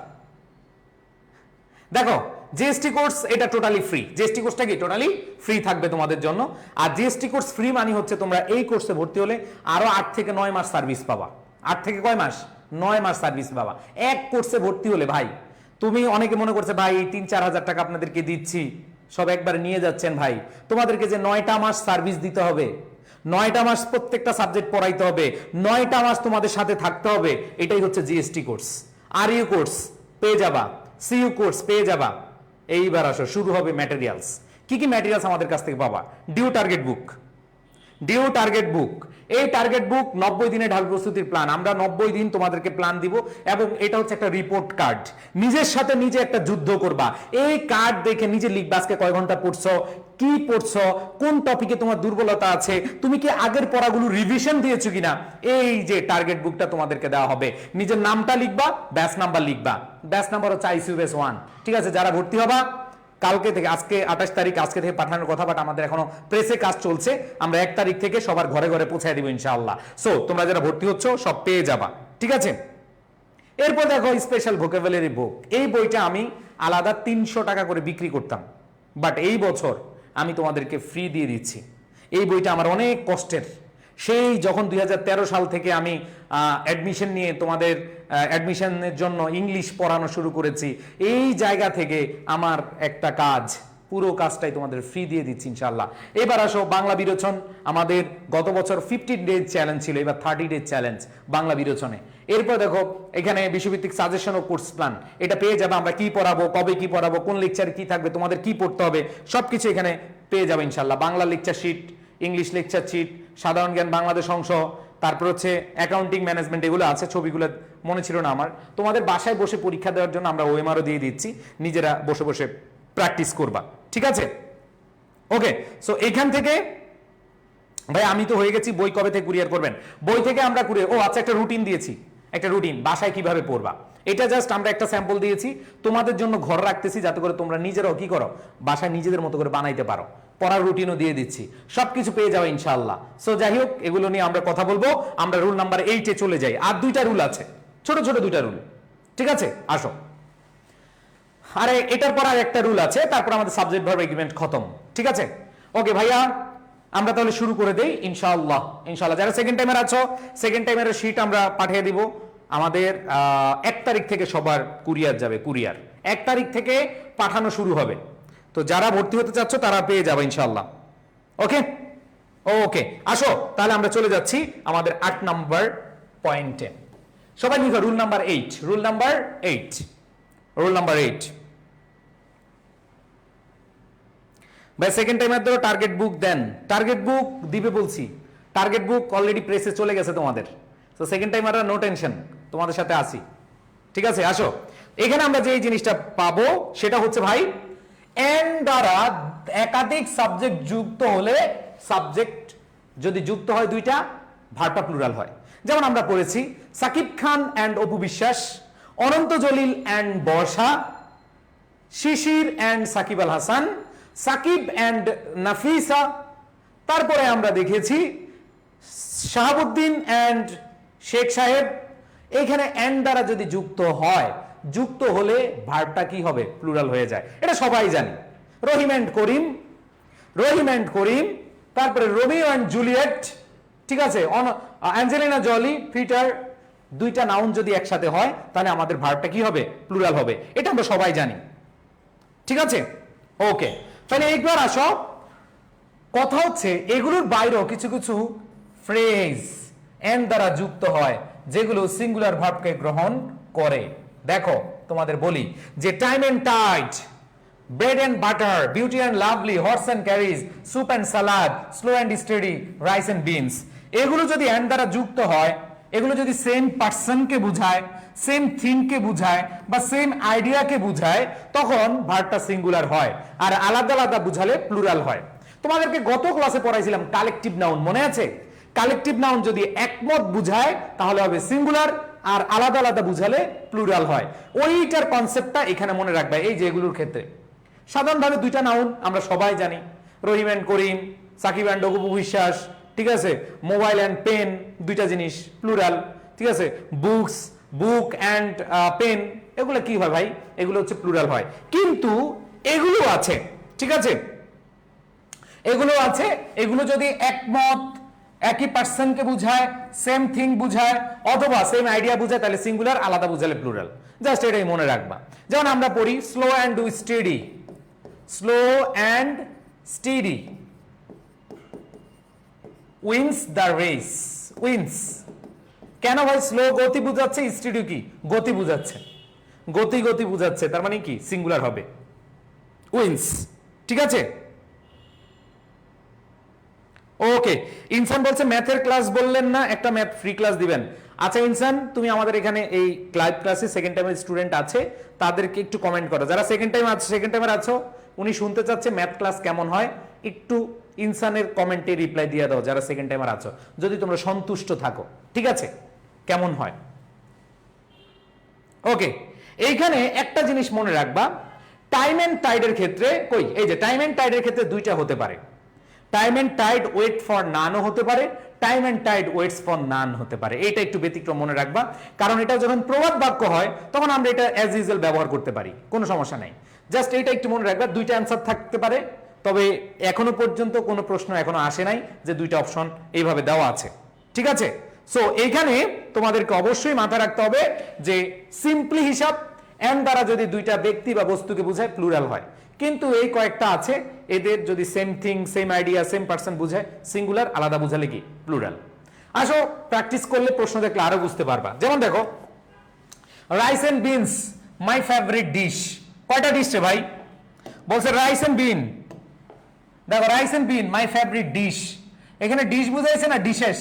দেখো, জিএসটি কোর্স এটা টোটালি ফ্রি। জিএসটি কোর্সটা কি টোটালি ফ্রি থাকবে তোমাদের জন্য। আর জিএসটি কোর্স ফ্রি মানে হচ্ছে তোমরা এই কোর্সে ভর্তি হলে আরো 8 থেকে 9 মাস সার্ভিস পাবা। 8 থেকে কয় মাস? 9 মাস সার্ভিস পাবা এক কোর্সে ভর্তি হলে। ভাই তুমি অনেকে মনে করছে ভাই 3-4 হাজার টাকা আপনাদেরকে দিচ্ছি, সব একবার নিয়ে যাচ্ছেন। ভাই তোমাদেরকে যে 9টা মাস সার্ভিস দিতে হবে, 9টা মাস প্রত্যেকটা সাবজেক্ট পড়াইতে হবে, 9টা মাস তোমাদের সাথে থাকতে হবে, এটাই হচ্ছে জিএসটি কোর্স। আর ইউ কোর্স পেয়ে যাবা, সিইউ কোর্স পেয়ে যাবা। এইবার আসো, শুরু হবে ম্যাটেরিয়ালস। কি কি ম্যাটেরিয়ালস আমাদের কাছ থেকে পাবা? Due target book, due target book. এই টার্গেট বুক 90 দিনে ঢাল প্রস্তুতির প্ল্যান, আমরা 90 দিন তোমাদেরকে প্ল্যান দিব। এবং এটা হচ্ছে একটা রিপোর্ট কার্ড, নিজের সাথে নিজে একটা যুদ্ধ করবা। এই কার্ড দেখে নিজে লিখবা আজকে কয় ঘন্টা পড়ছো, কি পড়ছো, কোন টপিকে তোমার দুর্বলতা আছে, তুমি কি আগের পড়াগুলো রিভিশন দিয়েছো কিনা। এই যে টার্গেট বুকটা তোমাদেরকে দেওয়া হবে, নিজের নামটা লিখবা, ব্যাচ নাম্বার লিখবা। ব্যাচ নাম্বার হচ্ছে আইসিইউ ব্যাচ 1। ঠিক আছে, যারা ভর্তি হবা কালকে থেকে, আজকে 28 তারিখ, আজকে থেকে পাঠানোর কথা, বাট আমাদের এখনো প্রেসে কাজ চলছে, আমরা 1 তারিখ থেকে সবার ঘরে ঘরে পৌঁছায় দিব ইনশাআল্লাহ। সো তোমরা যারা ভর্তি হচ্ছ সব পেয়ে যাবা। ঠিক আছে, এরপর দেখো স্পেশাল ভোকাবুলারি বুক। এই বইটা আমি আলাদা 300 টাকা করে বিক্রি করতাম, বাট এই বছর আমি তোমাদেরকে ফ্রি দিয়ে দিচ্ছি। এই বইটা আমার অনেক কষ্টের, সেই যখন 2013 সাল থেকে আমি অ্যাডমিশন নিয়ে তোমাদের অ্যাডমিশনের জন্য ইংলিশ পড়ানো শুরু করেছি, এই জায়গা থেকে আমার একটা কাজ, পুরো কাজটাই তোমাদের ফ্রি দিয়ে দিচ্ছি ইনশাআল্লাহ। এবার আসো বাংলা বিরোচন। আমাদের গত বছর 15 ডেজ চ্যালেঞ্জ ছিল, এবার 30 ডেজ চ্যালেঞ্জ বাংলা বিরোচনে। এরপর দেখো এখানে বিষয়ভিত্তিক সাজেশন ও কোর্স প্ল্যান, এটা পেয়ে যাবে। আমরা কি পড়াবো, কবে কি পড়াবো, কোন লেকচারে কি থাকবে, তোমাদের কি পড়তে হবে, সবকিছু এখানে পেয়ে যাবে ইনশাআল্লাহ। Bangla lecture sheet, English lecture sheet, সাধারণ জ্ঞান বাংলাদেশ অংশ, তারপর হচ্ছে অ্যাকাউন্টিং ম্যানেজমেন্ট, এগুলো আছে। ছবিগুলো মনে ছিল না আমার। তোমাদের বাসায় বসে পরীক্ষা দেওয়ার জন্য আমরা ওএমআরও দিয়ে দিচ্ছি, নিজেরা বসে বসে প্র্যাকটিস করবা। ঠিক আছে, ওকে। সো এখান থেকে ভাই আমি তো হয়ে গেছি, বই কবে থেকে কুরিয়ার করবেন? বই থেকে আমরা কুরিয়ার, ও আচ্ছা একটা রুটিন দিয়েছি, একটা রুটিন, বাসায় কিভাবে পড়বা। এটা জাস্ট আমরা একটা স্যাম্পল দিয়েছি, তোমাদের জন্য ঘর রাখতেছি যাতে করে তোমরা নিজেরাও কি করো, বাসায় নিজেদের মতো করে বানাইতে পারো। পড়ার রুটিনও দিয়ে দিচ্ছি, সবকিছু পেয়ে যাও ইনশাআল্লাহ। সো যাই হোক, এগুলো নিয়ে আমরা কথা বলবো। আমরা রুল নাম্বার 8-এ চলে যাই। আর 2টা রুল আছে, ছোট ছোট 2টা রুল, ঠিক আছে? আসো। আরে এটার পর আর একটা রুল আছে, তারপর আমাদের সাবজেক্ট ভার্ব এগ্রিমেন্ট খতম, ঠিক আছে? ওকে ভাইয়া, আমরা তাহলে শুরু করে দেই ইনশাআল্লাহ। ইনশাআল্লাহ যারা সেকেন্ড টাইমের আছো, সেকেন্ড টাইমের শীট আমরা পাঠিয়ে দিব। আমাদের 1 তারিখ থেকে সবার কুরিয়ার যাবে, কুরিয়ার 1 তারিখ থেকে পাঠানো শুরু হবে। তো যারা ভর্তি হতে চাচ্ছ তারা পেয়ে যাবে ইনশাআল্লাহ। ওকে ওকে, আসো তাহলে আমরা চলে যাচ্ছি আমাদের 8 নাম্বার পয়েন্টে। সবাই লিখো rule number 8, rule number 8, rule number 8। ভাই সেকেন্ড টাইমের ধরো টার্গেট বুক দেন, টার্গেট বুক দিবে বলছি, টার্গেট বুক অলরেডি প্রেসে চলে গেছে তোমাদের। তো সেকেন্ড টাইমাররা নো টেনশন, তোমাদের সাথে আসি, ঠিক আছে? আসো, এখানে আমরা যে জিনিসটা পাবো সেটা হচ্ছে ভাই, এন্ড দ্বারা একাধিক সাবজেক্ট যুক্ত হলে, সাবজেক্ট যদি যুক্ত হয় দুইটা, ভার্বটা প্লুরাল হয়। যেমন আমরা পড়েছি Shakib Khan and Apu Biswas, Ananta Jalil and Borsha, Shishir and Shakib Al Hasan, Shakib and Nafisa. তারপরে আমরা দেখেছি শাহাবুদ্দিন অ্যান্ড শেখ সাহেব। এখানে এন্ড দ্বারা যদি যুক্ত হয়, যুক্ত হলে ভার্বটা কি হবে? প্লুরাল হয়ে যায়, এটা সবাই জানি। Rahim and Karim, Rahim and করিম। তারপরে রোমিও অ্যান্ড জুলিয়েট, ঠিক আছে? Angelina Jolly, Peter. দুইটা নাউন যদি একসাথে হয় তাহলে আমাদের ভার্বটা কি হবে? প্লুরাল হবে, এটা আমরা সবাই জানি, ঠিক আছে? ওকে, তাহলে একবার আসো, কথা হচ্ছে এগুলোর বাইরেও কিছু কিছু ফ্রেজ এন্ড দ্বারা যুক্ত হয় যেগুলো সিঙ্গুলার ভার্বকে গ্রহণ করে। দেখো তোমাদের বলি যে time and tide, bread and butter, beauty and lovely, horse and carriage, soup and salad, slow and steady, rice and beans. এগুলো যদি এন্ড দ্বারা যুক্ত হয়, এগুলো যদি সেম পার্সনকে বুঝায়, সেম থিংকে বুঝায় বা সেম আইডিয়াকে বুঝায়, তখন ভার্বটা সিঙ্গুলার হয়। আর আলাদা আলাদা বুঝালে প্লুরাল হয়। তোমাদেরকে গত ক্লাসে পড়াইছিলাম কালেকটিভ নাউন, মনে আছে? কালেকটিভ নাউন যদি একমত বুঝায় তাহলে হবে সিঙ্গুলার, আর আলাদা আলাদা বুঝালে প্লুরাল হয়। ওইটার কনসেপ্টটা এখানে মনে রাখবে। এই যে এগুলোর ক্ষেত্রে সাধারণভাবে দুইটা নাউন আমরা সবাই জানি, রহিম অ্যান্ড করিম, সাকিব অ্যান্ড অপু বিশ্বাস, ঠিক আছে? মোবাইল অ্যান্ড পেন, দুইটা জিনিস প্লুরাল, ঠিক আছে? বুকস, বুক অ্যান্ড পেন, এগুলো কি হয় ভাই? এগুলো হচ্ছে প্লুরাল হয়। কিন্তু এগুলো আছে, ঠিক আছে? এগুলো আছে, এগুলো যদি একমত, একই পার্সনকে বুঝায়, সেম থিং বুঝায় অথবা সেম আইডিয়া বুঝায় তাহলে সিঙ্গুলার, আলাদা বুঝালে প্লুরাল। জাস্ট এটাই মনে রাখবা। যেমন আমরা পড়ি slow and steady, slow and steady wins the race, wins. কেন ভাই? স্লো গতি বুঝাচ্ছে, স্টেডি কি? গতি বুঝাচ্ছে, গতি গতি বুঝাচ্ছে, তার মানে কি? সিঙ্গুলার হবে, উইন্স, ঠিক আছে? ওকে, ইনসান বলছে ম্যাথের ক্লাস বললেন না, একটা ম্যাথ ফ্রি ক্লাস দিবেন। আচ্ছা ইনসান, তুমি আমাদের এখানে এই ক্লাস ক্লাসে সেকেন্ড টাইমের স্টুডেন্ট আছে, তাদেরকে একটু কমেন্ট করো। যারা সেকেন্ড টাইম আছে, সেকেন্ড টাইমের আছো, উনি শুনতে চাচ্ছে ম্যাথ ক্লাস কেমন হয়, একটু ইনসানের কমেন্টে রিপ্লাই দিয়ে দাও। যারা সেকেন্ড টাইমার আছো, যদি তোমরা সন্তুষ্ট থাকো, ঠিক আছে, কেমন হয়। ওকে, এইখানে একটা জিনিস মনে রাখবা, টাইম এন্ড টাইডের ক্ষেত্রে কই, এই যে টাইম এন্ড টাইডের ক্ষেত্রে দুইটা হতে পারে। Time and tide wait for নানও হতে পারে, time and tide waits for none হতে পারে। এটা একটু ব্যতিক্রম মনে রাখবা, কারণ এটা যখন প্রবাদ বাক্য হয় তখন আমরা এটা অ্যাজ ইউজুয়াল ব্যবহার করতে পারি, কোনো সমস্যা নাই। জাস্ট এটা একটু মনে রাখবা, দুইটা অ্যান্সার থাকতে পারে, তবে এখনো পর্যন্ত কোনো প্রশ্ন এখনো আসে নাই যে দুইটা অপশন এইভাবে দেওয়া আছে, ঠিক আছে? সো এইখানে তোমাদেরকে অবশ্যই মাথায় রাখতে হবে যে সিম্পলি হিসাব, এন্ড দ্বারা যদি দুইটা ব্যক্তি বা বস্তুকে বোঝায় প্লুরাল হয়, কিন্তু এই কয়েকটা আছে এদের যদি same thing, same idea, same person বুঝায় সিঙ্গুলার, আলাদা বুঝালে কি? প্লুরাল। আসো প্র্যাকটিস করলে, প্রশ্ন দেখলে আরো বুঝতে পারবা। যেমন দেখো rice and beans my favourite dish, কয়টা ডিশ রে ভাই? বলছে রাইস এন্ড বিন। দেখো rice and bean my favourite dish, এখানে ডিশ বুঝাইছে না ডিশেস?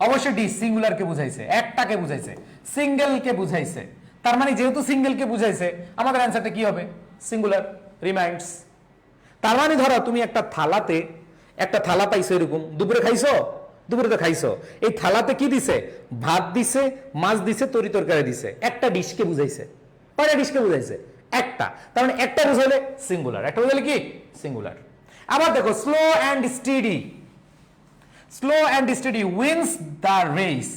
অবশ্যই ডিশ সিঙ্গুলারকে বুঝাইছে, একটাকে বুঝাইছে, সিঙ্গেলকে বুঝাইছে। তার মানে যেহেতু সিঙ্গেলকে বুঝাইছে আমাদের অ্যান্সারটা কি হবে? Singular, reminds. তার মানে ধরো তুমি একটা থালা পাইছো, এরকম দুপুরে খাইছো, দুপুরে তো খাইছো, এই থালাতে কি দিছে? ভাত দিছে, মাছ দিছে, তরি তরকারি দিছে, একটা ডিশকে বুঝাইছে। কয়টা ডিশকে বুঝাইছে? একটা। তার মানে একটা বুঝাইলে সিঙ্গুলার, একটা বুঝাইলে কি সিঙ্গুলার। আবার দেখো slow and steady, slow and steady wins the race.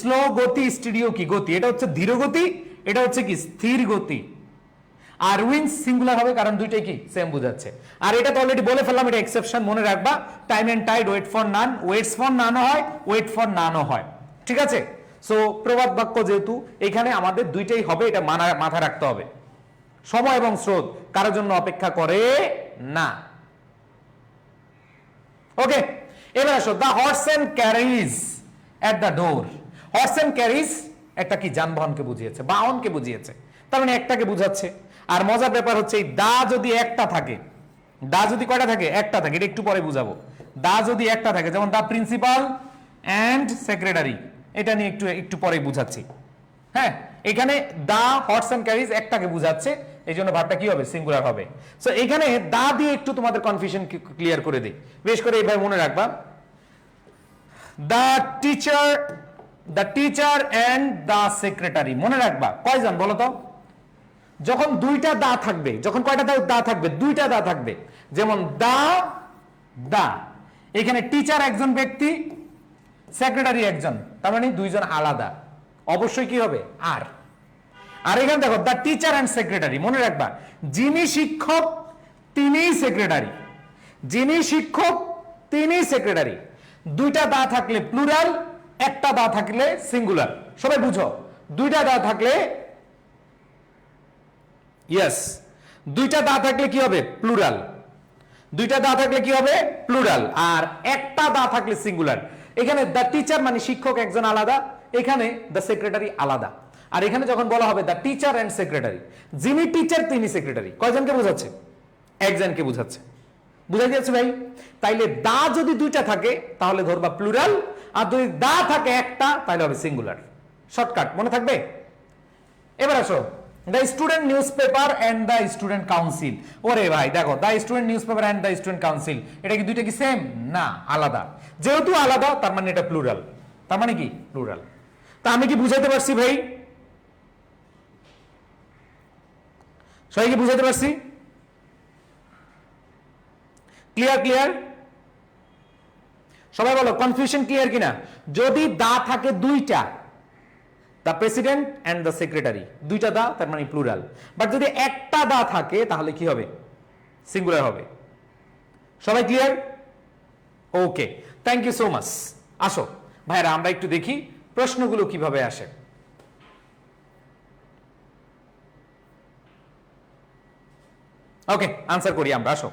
Slow গতি, স্টেডিও কি গতি, এটা হচ্ছে ধীর গতি, এটা হচ্ছে কি স্থির গতি। আর উইন্স সিঙ্গুলার হবে কারণ দুইটাই কি সেম বোঝাচ্ছে। আর এটা তো অলরেডি বলে ফেললাম, এটা এক্সেপশন মনে রাখবা। Time and tide wait for none, waits for নানও হয়, ওয়েট ফর নানও হয়, ঠিক আছে। সো প্রবাদ বাক্য যেহেতু এখানে আমাদের দুইটাই হবে, এটা মাথা রাখতে হবে। সময় এবং স্রোত কারোর জন্য অপেক্ষা করে না। ওকে, এবার আসো the horse and carriage at the door. Horse and carriage একটা কি যানবাহনকে বুঝিয়েছে, বাহনকে বুঝিয়েছে, তার মানে একটাকে বুঝাচ্ছে। আর মজার ব্যাপার হচ্ছে এই দা যদি একটা থাকে, দা যদি কয়টা থাকে? একটা থাকে, এটা একটু পরে বুঝাবো। দা যদি একটা থাকে, যেমন দা প্রিন্সিপাল অ্যান্ড সেক্রেটারি, এটা নিয়ে একটু পরে বুঝাচ্ছি। হ্যাঁ, এখানে দা হর্স এন্ড ক্যারিজ একটাকে বুঝাচ্ছে, এই জন্য ভাবটা কি হবে? সিঙ্গুলার হবে। সো এখানে দা দিয়ে একটু তোমাদের কনফিউশন ক্লিয়ার করে দিই, বেশ করে এইভাবে মনে রাখবা। The teacher and the secretary, মনে রাখবা কয়জন বলো তো? যখন দুইটা দা থাকবে, যখন কয়টা দা থাকবে? দুইটা দা থাকবে। যেমন দা এখানে টিচার একজন ব্যক্তি, সেক্রেটারি একজন, তার মানে দুইজন আলাদা, অবশ্যই কি হবে? আর এখানে দেখো দ্য টিচার অ্যান্ড সেক্রেটারি, মনে রাখবা যিনি শিক্ষক তিনিই সেক্রেটারি, যিনি শিক্ষক তিনি সেক্রেটারি। দুইটা দা থাকলে প্লুরাল, একটা দা থাকলে সিঙ্গুলার। সবাই বুঝো, দুইটা দা থাকলে ইয়েস, দুইটা দা থাকলে কি হবে? প্লুরাল। দুইটা দা থাকলে কি হবে? প্লুরাল। আর একটা দা থাকলে সিঙ্গুলার। এখানে দ্য টিচার মানে শিক্ষক একজন আলাদা, এখানে দ্য সেক্রেটারি আলাদা। আর এখানে যখন বলা হবে দ্য টিচার অ্যান্ড সেক্রেটারি, যিনি টিচার তিনি সেক্রেটারি, কয়জনকে বোঝাচ্ছে? একজনকে বোঝাচ্ছে। বুঝা যাচ্ছে ভাই? তাইলে দা যদি দুইটা থাকে তাহলে ধরবা প্লুরাল, আর যদি দা থাকে একটা তাহলে হবে সিঙ্গুলার। শর্টকাট মনে থাকবে? এবার আসো the student news paper and the student council. ওরে ভাই দেখো, the student news paper and the student council, এটা কি দুইটা কি সেম? না, আলাদা। যেহেতু আলাদা তার মানে এটা প্লুরাল, তার মানে কি প্লুরাল। তা আমি কি বুঝাইতে পারছি ভাই? সবাই কি বুঝাইতে পারছি? ক্লিয়ার? ক্লিয়ার সবাই বলো, কনফিউশন ক্লিয়ার কিনা? যদি দা থাকে দুইটা, the president and the secretary, দুইটা দা তার মানে প্লুরাল। বাট যদি একটা দা থাকে তাহলে কি হবে? সিঙ্গুলার হবে। সবাই clear? Okay, thank you so much. আসো ভাইরা আমরা একটু দেখি প্রশ্নগুলো কিভাবে আসে। ওকে, আনসার করি আমরা। আসো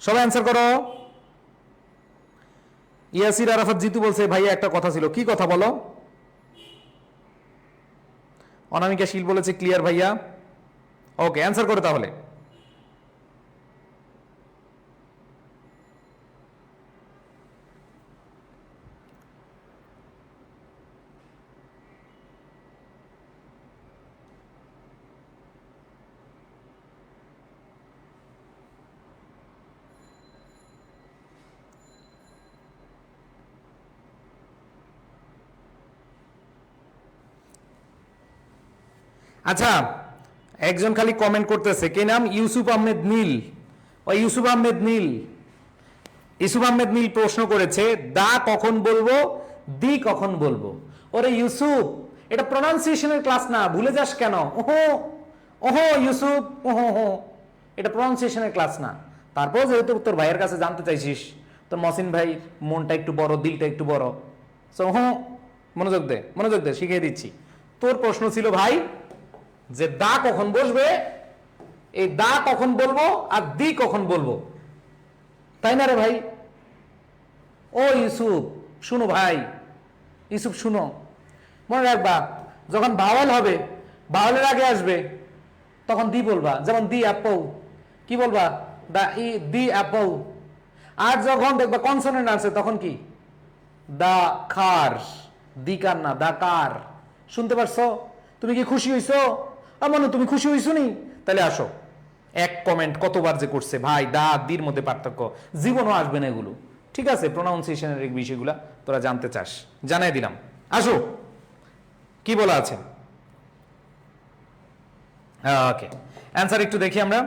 সবাই আনসার করো। ইয়াসির আরাফাত জিতু বলছে ভাইয়া একটা কথা ছিল, কি কথা বলো? অনামিকা শীল বলেছে ক্লিয়ার ভাইয়া। ওকে, অ্যান্সার করো তাহলে। আচ্ছা, একজন খালি কমেন্ট করতেছে, কে নাম? ইউসুফ আহমেদ নীল। ওই ইউসুফ আহমেদ নীল, ইউসুফ আহমেদ নীল প্রশ্ন করেছে দা কখন বলবো, দি কখন বলবো। ওরে ইউসুফ, এটা প্রনাউন্সিয়েশনের ক্লাস না, ভুলে যাস কেন? ওহো ওহো ইউসুফ, ওহো হো, এটা প্রনাউন্সিয়েশনের ক্লাস না। তারপর যেহেতু তোর ভাইয়ের কাছে জানতে চাইছিস, তোর মহসিন ভাই মনটা একটু বড়, দিলটা একটু বড়, সো হো মনোযোগ দে, মনোযোগ দে, শিখিয়ে দিচ্ছি। তোর প্রশ্ন ছিল ভাই যে দা কখন বসবে, এই দা কখন বলবো আর দি কখন বলবো, তাই না রে ভাই? ও ইউসুফ শুনো ভাই, ইউসুফ শুনো, মনে রাখবা যখন ভাওয়াল হবে, ভাওয়ালের আগে আসবে তখন দি বলবা, যেমন দি অ্যাপল, কি বলবা? দা ই দি অ্যাপল। আর যখন দেখবা কনসোনেন্ট আছে তখন কি? দা কার, দি কার না, দা কার। শুনতে পারছো? তুমি কি খুশি হইছো? মনে তুমি খুশি হইছো নি? তাহলে আসো এক কমেন্ট কতবার যে করছে ভাই, দা দির মধ্যে পার্থক্য, জীবনও আসবে না এগুলো। ঠিক আছে, প্রোনাউন্সিয়েশনের এই বিষয়গুলো তোরা জানতে চাস, জানাই দিলাম। আসো, কি বলা আছে? ওকে, অ্যান্সার একটু দেখি আমরা।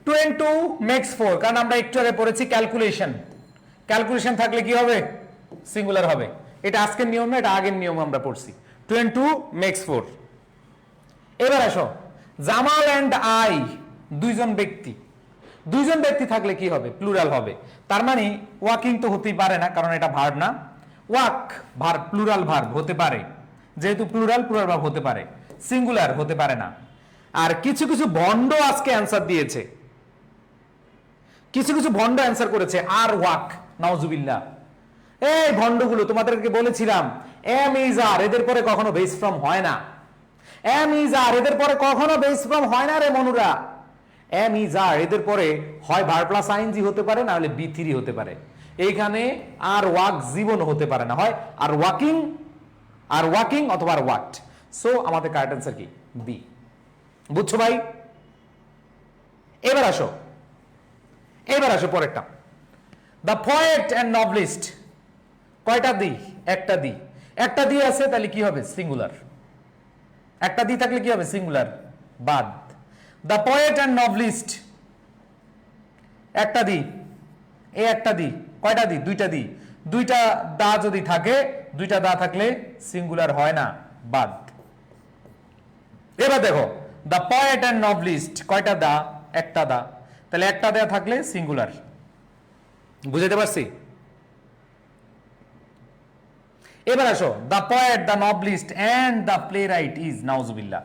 2 and 2 makes 4, কারণ আমরা একটু আগে পড়েছি ক্যালকুলেশন। ক্যালকুলেশন থাকলে কি হবে? সিঙ্গুলার হবে। এটা আজকের নিয়ম না, এটা আগের নিয়ম আমরা পড়ছি। 2 and 2 makes 4। এবার আসো, জামাল অ্যান্ড আই দুইজন ব্যক্তি। দুইজন ব্যক্তি থাকলে কি হবে? প্লুরাল হবে। তার মানে ওয়াকিং তো হতেই পারে না, কারণ এটা ভার্ব না। ওয়াক ভার্ব, প্লুরাল ভার্ব হতে পারে, যেহেতু প্লুরাল ভার্ব হতে পারে, সিঙ্গুলার হতে পারে না। আর কিছু কিছু ভন্ড আজকে অ্যান্সার দিয়েছে, কিছু কিছু ভন্ড অ্যান্সার করেছে আর ওয়াক, নাউজুবিল্লাহ। এই ভন্ডগুলো তোমাদেরকে বলেছিলাম, এম ইজ আর এদের পরে কখনো বেস ফ্রম হয় না। এম ইজ আর এদের পরে কখনো বেস ফ্রম হয় না রে মনুরা। এম ইজ আর এদের পরে হয় ভার্ব প্লাস আইএনজি হতে পারে, না হলে বি3 হতে পারে। এইখানে আর ওয়াক জীবন হতে পারে না, হয় আর ওয়াকিং অথবা আর ওয়াকড। সো আমাদের কারেক্ট অ্যান্সার কি? বি। বুঝছো ভাই? এবার আসো পরেরটা। দ্য পোয়েট অ্যান্ড নভলিস্ট, কয়টা দি? একটা দি। একটা দি আছে, তাহলে কি হবে? সিঙ্গুলার। একটা দি থাকলে কি হবে? সিঙ্গুলার, বাদ। দ্য পোয়েট অ্যান্ড নভলিস্ট, একটা দি, এ একটা দি। কয়টা দি? দুইটা দি। দুইটা দা যদি থাকে, দুইটা দা থাকলে সিঙ্গুলার হয় না, বাদ। এবার দেখো, দ্য পোয়েট অ্যান্ড নভলিস্ট, কয়টা দা? একটা দা, তাহলে একটা দা থাকলে সিঙ্গুলার। বুঝাতে পারছি? এবার আসো, the poet, the novelist and the playwright is, নাউজুবিল্লাহ।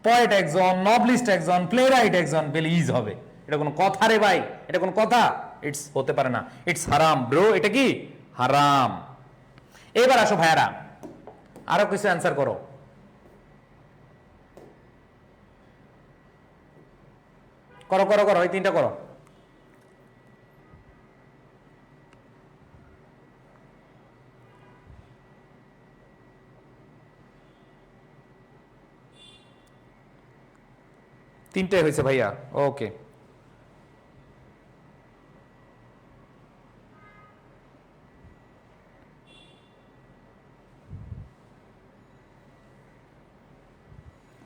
পোয়েট একজন, নভলিস্ট একজন, প্লে রাইট একজন, পেলে ইজ হবে। এটা কোনো কথা রে ভাই? এটা কোনো কথা? ইটস হতে পারে না, ইটস হারাম ব্রো। এটা কি? হারাম। এবার আসো ভাইয়ারা, আরো কিছু অ্যান্সার করো। করো করো করো, এই তিনটা করো। তিনটাই হয়েছে ভাইয়া, ওকে।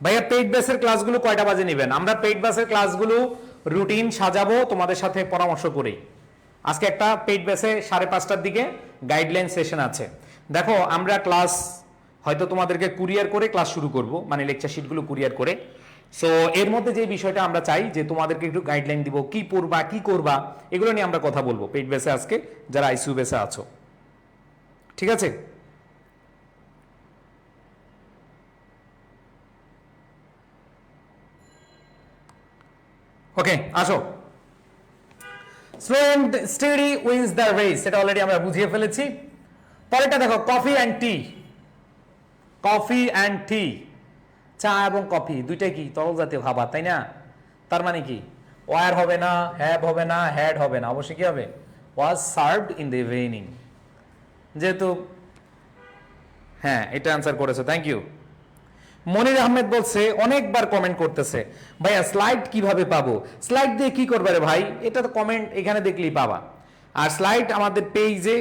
ভাইয়া পেইড বেসের ক্লাসগুলো কয়টা বাজে নেবেন? আমরা পেইড বেসের ক্লাসগুলো রুটিন সাজাবো তোমাদের সাথে পরামর্শ করেই। আজকে একটা পেইড বেসে 5:30টার দিকে গাইডলাইন সেশন আছে। দেখো, আমরা ক্লাস হয়তো তোমাদেরকে কুরিয়ার করে ক্লাস শুরু করব, মানে লেকচার শিটগুলো কুরিয়ার করে। সো এর মধ্যে যে বিষয়টা আমরা চাই যে তোমাদেরকে একটু গাইডলাইন দিব, কি পড়বা কি করবা, এগুলো নিয়ে আমরা কথা বলবো পেইড বেসে আজকে, যারা আইসিইউ বেসে আছো। ঠিক আছে? ওকে, আসো। Slow and steady wins the race, এটা অলরেডি আমরা বুঝিয়ে ফেলেছি। পরেরটা দেখো, coffee and tea. Coffee and tea, চা এবং কফি দুইটাই কি? তরল জাতীয় খাবার, তাই না? তার মানে কি? ওয়ার হবে না, হ্যাভ হবে না, হ্যাড হবে না, অবশ্যই কি হবে? ওয়াজ সার্ভড ইন দ্য ইভিনিং। যেহেতু হ্যাঁ, এটা অ্যান্সার করেছে, থ্যাংক ইউ। মনির আহমেদ বলছে, অনেকবার কমেন্ট করতেছে, ভাইয়া স্লাইড কিভাবে পাবো? স্লাইড দিয়ে কি করবে রে ভাই? এটা তো কমেন্ট এখানে দেখলেই পাবা। আর স্লাইড আমাদের পেজে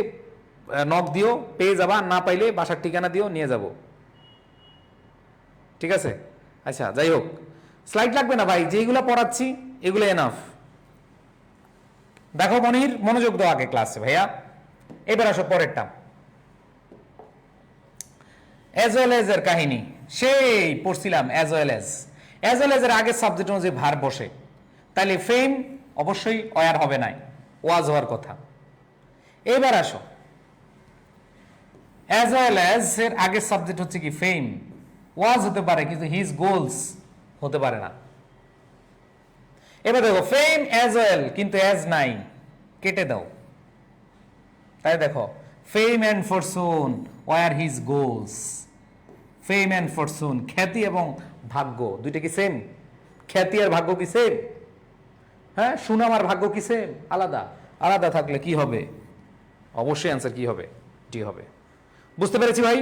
নক দিও, পেয়ে যাবা, না পাইলে বাসার ঠিকানা দিও, নিয়ে যাব। ঠিক আছে? আচ্ছা, যাই হোক, স্লাইড লাগবে না ভাই, যেগুলো পড়াচ্ছি এগুলো এনাফ। দেখো মনির, মনোযোগ দাও আগে ক্লাসে ভাইয়া। এবার আসো পরেরটা, অ্যাজ ওয়েল এজ এর কাহিনী। সেই পড়ছিলাম as well as. As well as এর আগের সাবজেক্ট অনুযায়ী ভার্ব বসে, তাহলে ফেম অবশ্যই ওয়ার হবে না, ওয়াজ হওয়ার কথা। এবার আসো, অ্যাজ ওয়েল এজ এর আগের সাবজেক্ট হচ্ছে কি? ফেম। ওয়াজ হতে পারে, কিন্তু হিজ গোলস হতে পারে না। এবার দেখো, ফেম অ্যাজ ওয়েল, কিন্তু অ্যাজ নাই, কেটে দাও। তাই দেখো, fame and fortune were his goals. Fame and fortune, খ্যাতি এবং ভাগ্য দুইটা কি সেম? খ্যাতি আর ভাগ্য কি সেম? হ্যাঁ, সুনাম আর ভাগ্য কি সেম? আলাদা। আলাদা থাকলে কি হবে? অবশ্যই অ্যান্সার কি হবে? টি হবে। বুঝতে পেরেছি ভাই?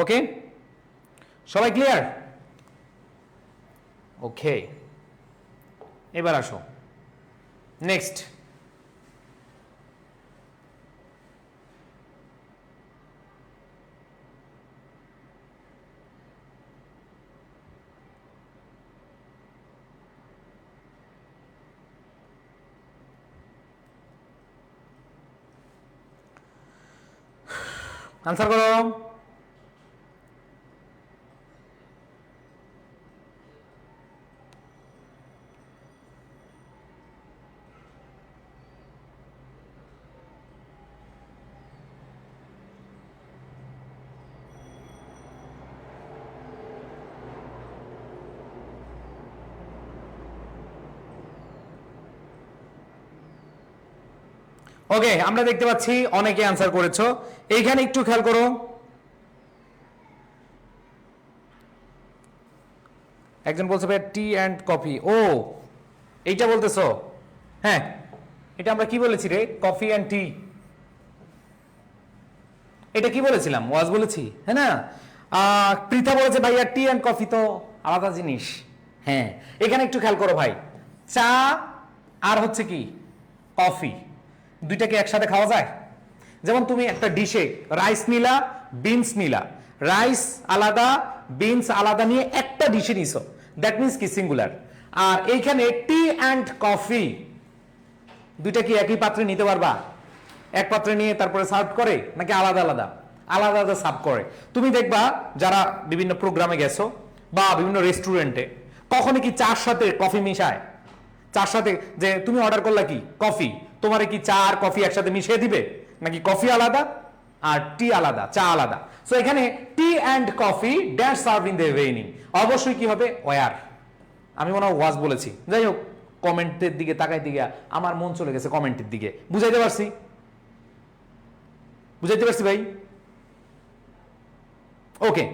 ওকে, সবাই ক্লিয়ার? ওকে, এবার আসো নেক্সট। আনসার করো। ওকে, আমরা দেখতে পাচ্ছি অনেকে অ্যান্সার করেছো। এইখানে একটু খেয়াল করো, একজন বলছে ভাই টি অ্যান্ড কফি। ও, এইটা বলতেছো? হ্যাঁ, এটা আমরা কি বলেছি রে? কফি অ্যান্ড টি, এটা কি বলেছিলাম? ওয়াজ বলেছি, হ্যাঁ না? পৃথা বলেছে ভাইয়া টি অ্যান্ড কফি তো আলাদা জিনিস। হ্যাঁ, এখানে একটু খেয়াল করো ভাই, চা আর হচ্ছে কি কফি, দুইটাকে একসাথে খাওয়া যায়? যেমন তুমি একটা ডিশে রাইস নিলা, বিনস নিলা, রাইস আলাদা বিনস আলাদা নিয়ে একটা ডিশে নিছো, দ্যাট মিনস কি সিঙ্গুলার। আর এইখানে টি অ্যান্ড কফি দুইটা কি একই পাত্রে নিতে পারবা? এক পাত্রে নিয়ে তারপরে সার্ভ করে নাকি আলাদা আলাদা? আলাদা আলাদা সার্ভ করে। তুমি দেখবা যারা বিভিন্ন প্রোগ্রামে গেছো বা বিভিন্ন রেস্টুরেন্টে, কখনো কি চার সাথে কফি মিশায়? চার সাথে যে তুমি অর্ডার করলা কি কফি, তোমারে কি চা আর কফি একসাথে মিশিয়ে দিবে? নাকি কফি আলাদা আর টি আলাদা, চা আলাদা? সো এখানে tea and coffee dash serve in the evening, অবশ্যই কি হবে? ওয়ার। আমি মনে হয় ওয়াজ বলেছি। যাই হোক, কমেন্টের দিকে তাকাইতে গিয়া আমার মন চলে গেছে কমেন্টের দিকে। বুঝাইতে পারছি? বুঝাইতে পারছি ভাই? ওকে,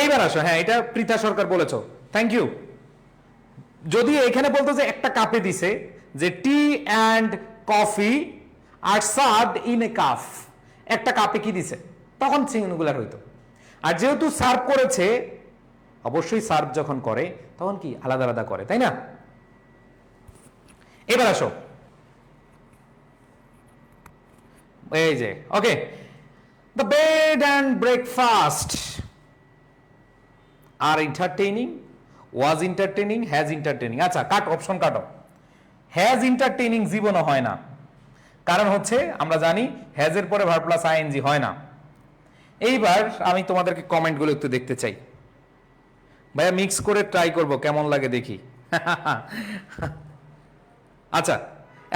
এইবার আসো। হ্যাঁ, এটা পৃথা সরকার বলেছো, থ্যাংক ইউ। যদি এখানে বলতো যে একটা কাপে দিছে যে tea and coffee are served in a cup, একটা কাপে কি দিছে, তখন সিঙ্গুলার হইতো। আর যেহেতু সার্ভ করেছে, অবশ্যই সার্ভ যখন করে তখন কি আলাদা আলাদা করে, তাই না? এবার আসো, এই যে okay, the bed and breakfast are entertaining, was entertaining, has entertaining. আচ্ছা, কাট, অপশন কাটো। হ্যাজ এন্টারটেইনিং জীবনও হয় না, কারণ হচ্ছে আমরা জানি হ্যাজের পরে ভার্ব প্লাস আইএনজি হয় না। এইবার আমি তোমাদেরকে কমেন্টগুলো একটু দেখতে চাই ভাইয়া, মিক্স করে ট্রাই করব কেমন লাগে দেখি। আচ্ছা,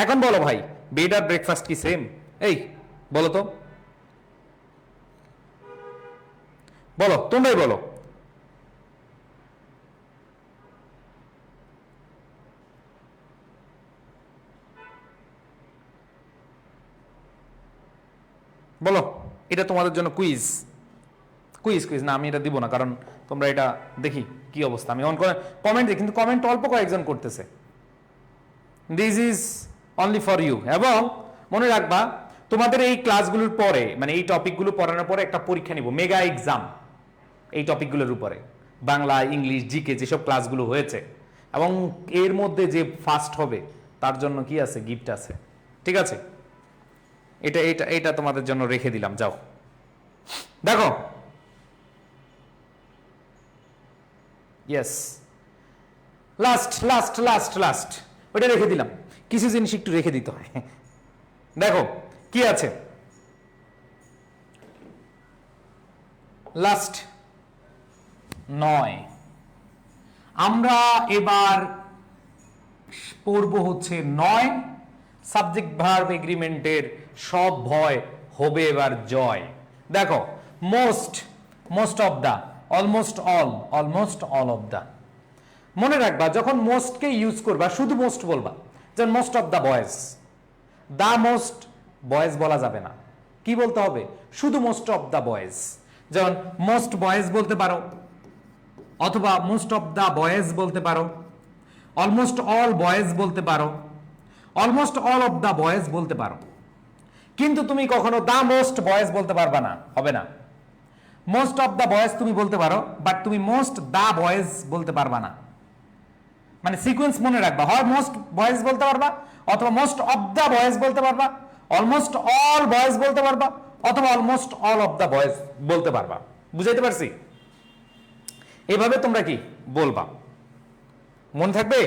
এখন বলো ভাই, বেড আর ব্রেকফাস্ট কি সেম? এই বলো তো, বলো, তোমরাই বলো। বলো, এটা তোমাদের জন্য কুইজ। কুইজ কুইজ না, আমি এটা দিব না, কারণ তোমরা এটা দেখি কি অবস্থা। আমি অন করে কমেন্ট দিই, কিন্তু কমেন্ট অল্প কয়েকজন করতেছে। This is only for you. এবং মনে রাখবা, তোমাদের এই ক্লাসগুলোর পরে, মানে এই টপিকগুলো পড়ানোর পরে একটা পরীক্ষা নিব, মেগা এক্সাম, এই টপিকগুলোর উপরে, বাংলা, ইংলিশ, জিকে যেসব ক্লাসগুলো হয়েছে। এবং এর মধ্যে যে ফার্স্ট হবে তার জন্য কি আছে, গিফট আছে। ঠিক আছে, এটা এটা এটা তোমাদের জন্য রেখে দিলাম। যাও দেখো, yes, last last last last, ওইটা রেখে দিলাম। কিছু জিনিস একটু রেখে দিতে হয়। দেখো কি আছে, লাস্ট 9। আমরা এবার পড়ব হচ্ছে 9, সাবজেক্ট ভার্ব এগ্রিমেন্টের সব ভয় হবে এবার জয়। দেখো, most, most of the, almost all, almost all of the. মনে রাখবা, যখন মোস্টকে ইউজ করবা শুধু মোস্ট বলবা, যেমন most of the boys. The most boys বলা যাবে না, কি বলতে হবে? শুধু মোস্ট অফ দা বয়েজ। যেমন মোস্ট বয়েজ বলতে পারো, অথবা মোস্ট অফ দা বয়েজ বলতে পারো, অলমোস্ট অল বয়েজ বলতে পারো, almost all of the boys বলতে পারো। কিন্তু তুমি কখনো দা মোস্ট বয়েজ বলতে পারবা না, হবে না। মোস্ট অফ দ্য বয়েজ তুমি বলতে পারো, বাট তুমি মোস্ট দ্য বয়েজ বলতে পারবা না। মানে সিকোয়েন্স মনে রাখবা, হয় মোস্ট বয়েজ বলতে পারবা, অথবা মোস্ট অফ দ্য বয়েজ বলতে পারবা, অলমোস্ট অল বয়েজ বলতে পারবা, অথবা almost all of the boys বলতে পারবা। বুঝাইতে পারছি? এভাবে তোমরা কি বলবা, মনে থাকবে?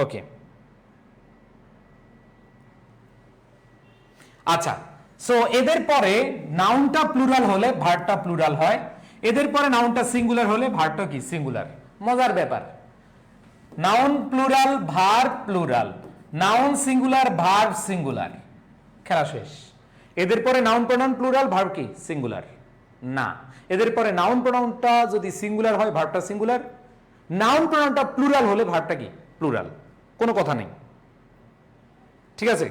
ওকে, আচ্ছা। সো এদের পরে নাউনটা প্লুরাল হলে ভার্বটা প্লুরাল হয়, এদের পরে নাউনটা সিঙ্গুলার হলে ভার্বটা কি সিঙ্গুলার। মজার ব্যাপার, noun plural verb plural, noun singular verb singular, খেলা শেষ। এদের পরে নাউন প্রোনাউন প্লুরাল, ভার্ব কি সিঙ্গুলার না। এদের পরে নাউন প্রোনাউনটা যদি সিঙ্গুলার হয় ভার্বটা সিঙ্গুলার, নাউন প্রোনাউনটা প্লুরাল হলে ভার্বটা কি প্লুরাল। কোনো কথা নেই, ঠিক আছে?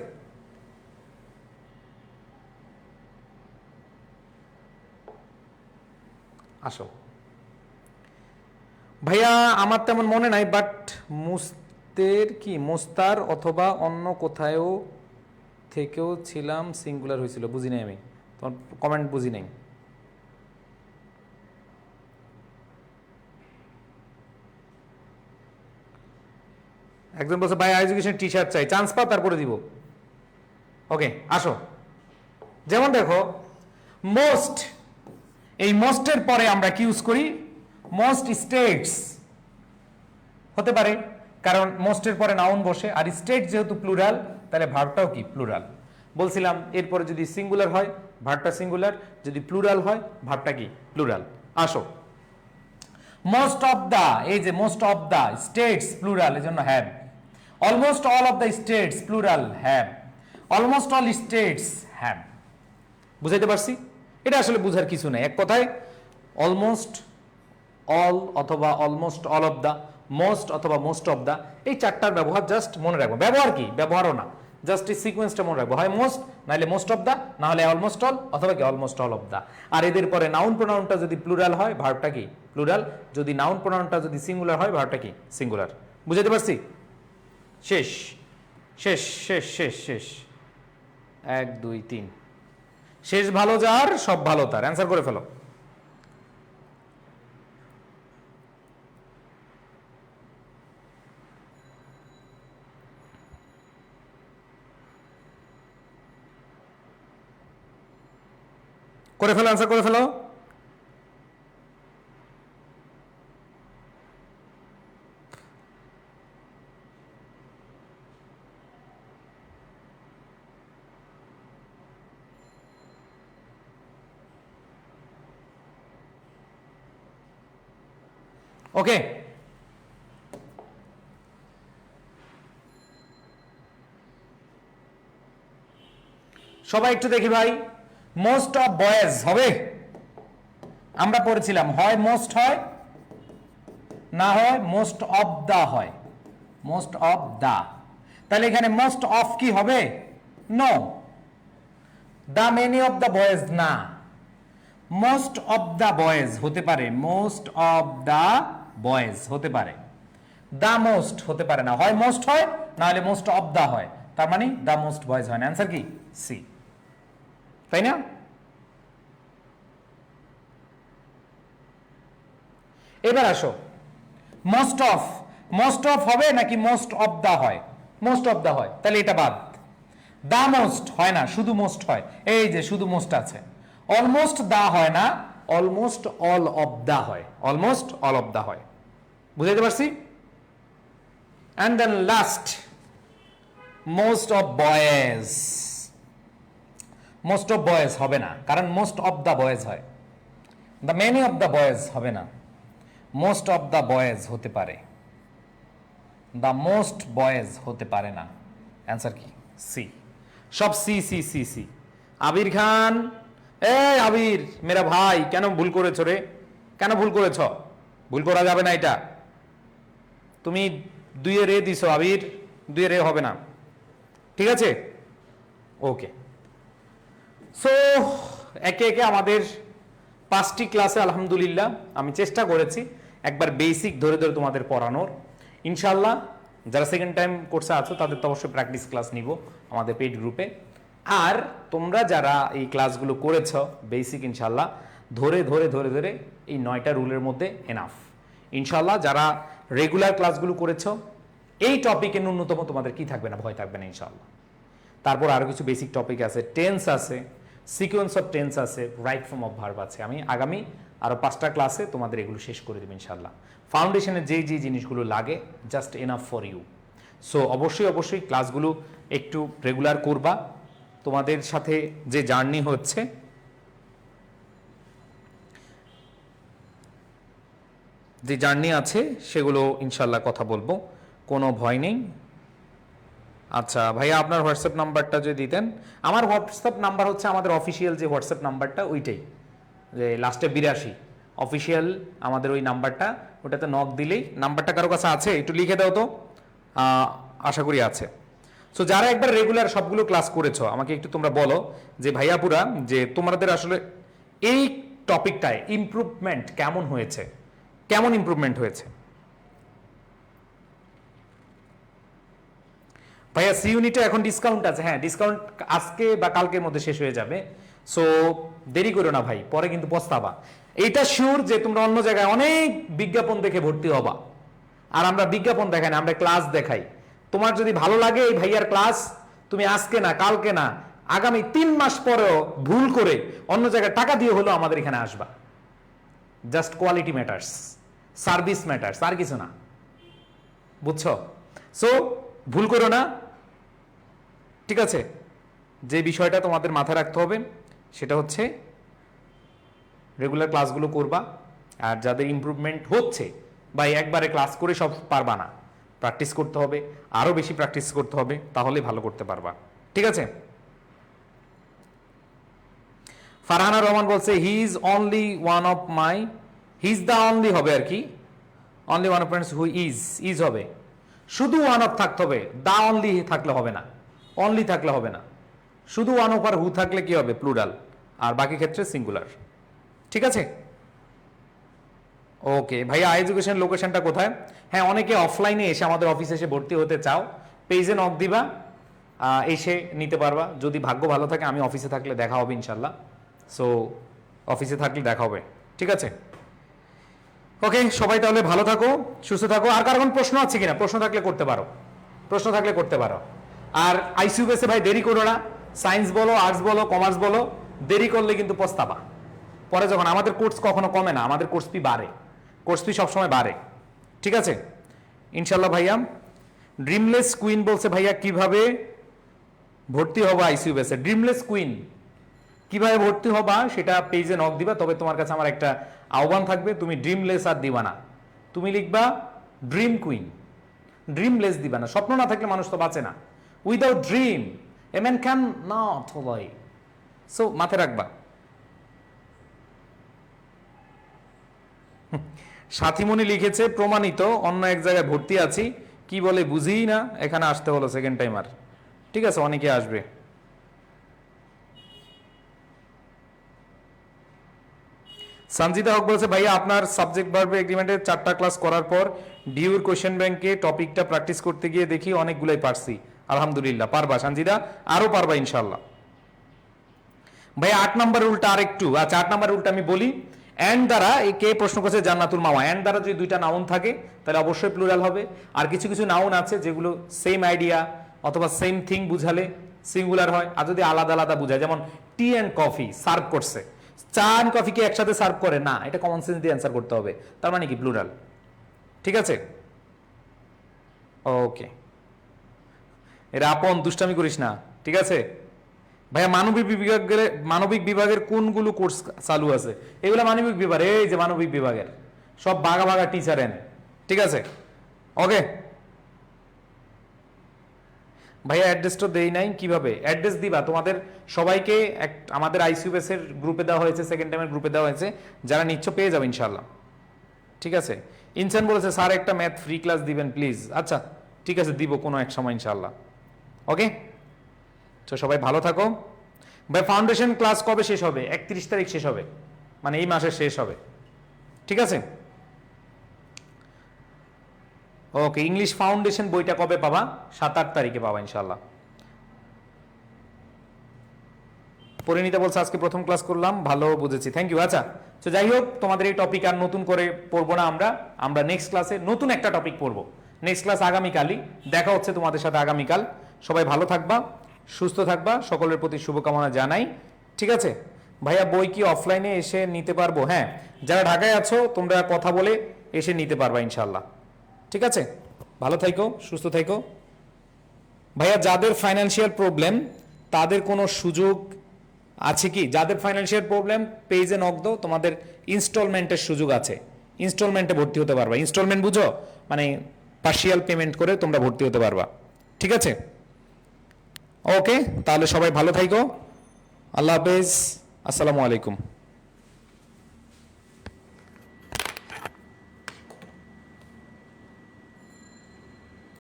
আসো ভাইয়া, আমার তেমন মনে নাই, বাট মুস্তের কি মুস্তার অথবা অন্য কোথায়ও থেকেও ছিলাম সিঙ্গুলার হয়েছিল। বুঝি নাই, আমি তোমার কমেন্ট বুঝি নাই। একজন বলছে ভাই এডুকেশন টি শার্ট চাই, চান্স পাও তারপরে দিব। ওকে, আসো। যেমন দেখো মোস্ট, এই মোস্টের পরে আমরা কি ইউজ করি? মোস্ট স্টেটস হতে পারে, কারণ মোস্টের পরে নাউন বসে, আর স্টেট যেহেতু প্লুরাল তাহলে ভার্বটাও কি প্লুরাল। বলছিলাম এরপরে যদি সিঙ্গুলার হয় ভার্বটা সিঙ্গুলার, যদি প্লুরাল হয় ভার্বটা কি প্লুরাল। আসো, মোস্ট অফ দা, এই যে most of the states plural, এজন্য have. Almost all of the states plural, have. Almost all states, have. বুঝাইতে পারছি? এটা আসলে বুঝার কিছু নাই, এক কথায় অলমোস্ট অল অথবা almost all of the, most অথবা মোস্ট অফ দা, এই চারটার ব্যবহার জাস্ট মনে রাখবো। ব্যবহার কি, ব্যবহারও না, জাস্ট এই সিকোয়েন্সটা মনে রাখবো। হয় মোস্ট, নাহলে মোস্ট অফ দা, না হলে অলমোস্ট অল, অথবা কি অলমোস্ট অল অফ দা। আর এদের পরে নাউন প্রোনাউনটা যদি প্লুরাল হয় ভার্বটা কি প্লুরাল, যদি নাউন প্রোনাউনটা যদি সিঙ্গুলার হয় ভার্বটা কি সিঙ্গুলার। বুঝাইতে পারছি? শেষ শেষ শেষ শেষ শেষ, 1 2 3, শেষ ভালো যার সব ভালো তার। অ্যান্সার করে ফেলো। করে ফেলো, অ্যান্সার করে ফেলো। ওকে, সবাই একটু দেখি ভাই। মোস্ট অফ বয়েজ হবে, আমরা পড়েছিলাম হয় মোস্ট হয়, না হয় মোস্ট অফ দা হয়। মোস্ট অফ দা, তাহলে এখানে মোস্ট অফ কি হবে? No. The many of the boys না, মোস্ট অফ দা বয়েজ হতে পারে, মোস্ট অফ দা বয়েজ হতে পারে, দা মোস্ট হতে পারে না। হয় মোস্ট হয়, না হলে মোস্ট অফ দা হয়, তার মানে দা মোস্ট বয়েজ হয় না। অ্যান্সার কি সি, তাই না? এবার আসো, মোস্ট অফ, মোস্ট অফ হবে নাকি মোস্ট অফ দা হয়? মোস্ট অফ দা হয়, তাহলে এটা বাদ। দা মোস্ট হয় না, শুধু মোস্ট হয়, এই যে শুধু মোস্ট আছে। অলমোস্ট দা হয় না, অলমোস্ট অল অফ দা হয়, অলমোস্ট অল অফ দা হয়। বুঝাইতে পারছি? And then last, most of boys. Most of boys হবে না, কারণ মোস্ট অফ দা বয়েজ হয়। The many of the boys হবে না, মোস্ট অফ দা বয়েজ হতে পারে, দ্য মোস্ট বয়েজ হতে পারে না। অ্যান্সার কি সি, সব সি সি সি সি। আবির খান, এ আবির মেরা ভাই, কেন ভুল করেছ রে? কেন ভুল করেছ? ভুল করা যাবে না এটা। তুমি 2 এ রে দিছো আবির, 2 এ রে হবে না, ঠিক আছে? ওকে, সো একে একে আমাদের 5টি ক্লাসে আলহামদুলিল্লাহ আমি চেষ্টা করেছি একবার বেসিক ধরে ধরে তোমাদের পড়ানোর। ইনশাল্লাহ যারা সেকেন্ড টাইম কোর্সে আছো তাদের তো অবশ্যই প্র্যাকটিস ক্লাস নিব আমাদের পেইড গ্রুপে। আর তোমরা যারা এই ক্লাসগুলো করেছ বেসিক ইনশাল্লাহ ধরে ধরে ধরে ধরে এই 9টা রুলের মধ্যে এনাফ। ইনশাল্লাহ যারা রেগুলার ক্লাসগুলো করেছ এই টপিকে ন্যূনতম তোমাদের কি থাকবে না, ভয় থাকবে না ইনশাল্লাহ। তারপর আরও কিছু বেসিক টপিক আছে, টেন্স আছে, সিকোয়েন্স অফ টেন্স আছে, রাইট ফর্ম অফ ভার্ব আছে। আমি আগামী আরও 5টা ক্লাসে তোমাদের এগুলো শেষ করে দেবো ইনশাল্লাহ। ফাউন্ডেশনে যেই জিনিসগুলো লাগে just enough for you. So অবশ্যই ক্লাসগুলো একটু রেগুলার করবা। তোমাদের সাথে যে জার্নি হচ্ছে যে জার্নি আছে সেগুলো ইনশাল্লাহ কথা বলবো, কোনো ভয় নেই। আচ্ছা ভাইয়া আপনার হোয়াটসঅ্যাপ নাম্বারটা যদি দিতেন। আমার হোয়াটসঅ্যাপ নাম্বার হচ্ছে আমাদের অফিসিয়াল যে হোয়াটসঅ্যাপ নাম্বারটা ওইটাই, যে লাস্টে 82 অফিসিয়াল আমাদের ওই নাম্বারটা, ওটাতে নক দিলেই। নাম্বারটা কারো কাছে আছে একটু লিখে দাও তো, আশা করি আছে। সো যারা একবার রেগুলার সবগুলো ক্লাস করেছো আমাকে একটু তোমরা বলো যে ভাইয়াপুরা যে তোমাদের আসলে এই টপিকটায় ইমপ্রুভমেন্ট কেমন হয়েছে, কেমন ইমপ্রুভমেন্ট হয়েছে। ভাইয়া সি ইউনিটে এখন ডিসকাউন্ট আছে, হ্যাঁ ডিসকাউন্ট আজকে বা কালকের মধ্যে শেষ হয়ে যাবে। সো দেরি করো না ভাই, পরে কিন্তু পস্তাবা। এইটা শিওর যে তোমরা অন্য জায়গায় অনেক বিজ্ঞাপন দেখে ভর্তি হবা, আর আমরা বিজ্ঞাপন দেখাই না, আমরা ক্লাস দেখাই। তোমার যদি ভালো লাগে এই ভাইয়ার ক্লাস, তুমি আজকে না কালকে না আগামী 3 মাস পরেও ভুল করে অন্য জায়গায় টাকা দিয়ে হলো আমাদের এখানে আসবা। Just quality matters, service matters, আর কিছু না, বুঝছো? সো ভুল করো না, ঠিক আছে? যে বিষয়টা তোমাদের মাথায় রাখতে হবে সেটা হচ্ছে রেগুলার ক্লাসগুলো করবা। আর যাদের ইমপ্রুভমেন্ট হচ্ছে বা একবারে ক্লাস করে সব পারবা না, প্র্যাকটিস করতে হবে, আরও বেশি প্র্যাকটিস করতে হবে, তাহলে ভালো করতে পারবা, ঠিক আছে? ফারহানা রহমান বলছে he is only one of my, he is the only হবে আর কি, only one of friends who is হবে, শুধু ওয়ান অফ থাকতে হবে, দা অনলি থাকলে হবে না, অনলি থাকলে হবে না, শুধু ওয়ান অফ আর হু থাকলে কি হবে, প্লুরাল, আর বাকি ক্ষেত্রে সিঙ্গুলার, ঠিক আছে? ওকে ভাইয়া এডুকেশন লোকেশনটা কোথায়? হ্যাঁ অনেকে অফলাইনে এসে আমাদের অফিসে এসে ভর্তি হতে চাও, পেজে নক দিবা, এসে নিতে পারবা। যদি ভাগ্য ভালো থাকে আমি অফিসে থাকলে দেখা হবে ইনশাল্লাহ। সো অফিসে থাকলে দেখা হবে, ঠিক আছে? ওকে সবাই তাহলে ভালো থাকো, সুস্থ থাকো। আর কার কোনো প্রশ্ন আছে কিনা? প্রশ্ন থাকলে করতে পারো, প্রশ্ন থাকলে করতে পারো। আর আইসিইউ বেসে ভাই দেরি করো না, সায়েন্স বলো, আর্টস বলো, কমার্স বলো, দেরি করলে কিন্তু পস্তাবা পরে। যখন আমাদের কোর্স কখনো কমে না, আমাদের কোর্স ফি বাড়ে, কোর্স ফি সবসময় বাড়ে, ঠিক আছে? ইনশাল্লাহ ভাইয়া। ড্রিমলেস কুইন বলছে ভাইয়া কিভাবে ভর্তি হবা আইসিইউ বেসে? ড্রিমলেস কুইন কিভাবে ভর্তি হবা সেটা পেজে নক দিবা। তবে তোমার কাছে আমার একটা আহ্বান থাকবে, তুমি ড্রিমলেস আর দিবা না, তুমি লিখবা ড্রিম কুইন, ড্রিমলেস দিবা না। স্বপ্ন না থাকলে মানুষ তো বাঁচে না। Without dream a man can not fly. So মাথায় রাখবা। সাথীমণি লিখেছে প্রমাণিত অন্য এক জায়গায় ভর্তি আছি, কি বলে বুঝিই না, এখানে আসতে হলো সেকেন্ড টাইমার। ঠিক আছে অনেকে আসবে। সঞ্জিতা হক বলছে ভাইয়া আপনার সাবজেক্ট ভার্ব এগ্রিমেন্টের 4টা ক্লাস করার পর ডিউর কোশ্চেন ব্যাংকে টপিকটা প্র্যাকটিস করতে গিয়ে দেখি অনেকগুলাই পারছি। আলহামদুলিল্লাহ, পারবা সঞ্জিতা, আরো পারবা ইনশাল্লাহ। ভাইয়া 8 নম্বর রুলটা আরেকটু, আচ্ছা 8 নম্বর রুলটা আমি বলি। অ্যান্ড দ্বারা এই কে প্রশ্ন করছে জান্নাতুল মামা, অ্যান্ড দ্বারা যদি 2টা নাউন থাকে তাহলে অবশ্যই প্লুরাল হবে। আর কিছু কিছু নাউন আছে যেগুলো সেম আইডিয়া অথবা সেম থিং বুঝালে সিঙ্গুলার হয়, আর যদি আলাদা আলাদা বুঝায়, যেমন টি অ্যান্ড কফি সার্ভ করছে, চা অ্যান্ড কফি কি একসাথে সার্ভ করে না, এটা কমন সেন্স দিয়ে অ্যান্সার করতে হবে, তার মানে কি প্লুরাল, ঠিক আছে? ওকে এরা আপন, দুষ্টামি করিস না, ঠিক আছে? ভাইয়া মানবিক বিভাগের কোনগুলো কোর্স চালু আছে? এগুলো মানবিক বিভাগ, এই যে মানবিক বিভাগের সব ভাগা ভাগা টিচার এনে, ঠিক আছে? ওকে ভাইয়া অ্যাড্রেসটা দেই নাই, কিভাবে অ্যাড্রেস দিবা? তোমাদের সবাইকে আমাদের আইসিইউএস এর গ্রুপে দেওয়া হয়েছে, সেকেন্ড টাইমের গ্রুপে দেওয়া হয়েছে, যারা নিচ্ছ পেয়ে যাবে ইনশাল্লাহ, ঠিক আছে? ইনসান বলেছে স্যার একটা ম্যাথ ফ্রি ক্লাস দিবেন প্লিজ। আচ্ছা ঠিক আছে দিব কোনো এক সময় ইনশাল্লাহ। ওকে তো সবাই ভালো থাকো। ভাই ফাউন্ডেশন ক্লাস কবে শেষ হবে? 31 তারিখ শেষ হবে, মানে এই মাসে শেষ হবে, ঠিক আছে? ওকে ইংলিশ ফাউন্ডেশন বইটা কবে পাবা? 7-8 তারিখে পাবা ইনশাল্লাহ। পরিণীতা বলছে আজকে প্রথম ক্লাস করলাম, ভালো বুঝেছি, থ্যাংক ইউ। আচ্ছা, তো যাই হোক, তোমাদের এই টপিক আর নতুন করে পড়বো না আমরা নেক্সট ক্লাসে নতুন একটা টপিক পড়বো। নেক্সট ক্লাস আগামীকালই, দেখা হচ্ছে তোমাদের সাথে আগামীকাল। সবাই ভালো থাকবা, সুস্থ থাকবা, সকলের প্রতি শুভকামনা জানাই, ঠিক আছে? ভাইয়া বই কি অফলাইনে এসে নিতে পারবো? হ্যাঁ, যারা ঢাকায় আছো তোমরা কথা বলে এসে নিতে পারবা ইনশাল্লাহ, ঠিক আছে? ভালো থাইকো, সুস্থ থাইকো। ভাইয়া যাদের ফাইন্যান্সিয়াল প্রবলেম তাদের কোনো সুযোগ আছে কি? যাদের ফাইন্যান্সিয়াল প্রবলেম পেজে নক দাও, তোমাদের ইনস্টলমেন্টের সুযোগ আছে, ইনস্টলমেন্টে ভর্তি হতে পারবা। ইনস্টলমেন্ট বুঝো, মানে পার্শিয়াল পেমেন্ট করে তোমরা ভর্তি হতে পারবা, ঠিক আছে? ওকে, তাহলে সবাই ভালো থাইকো, আল্লাহ হাফেজ, আসসালামু আলাইকুম।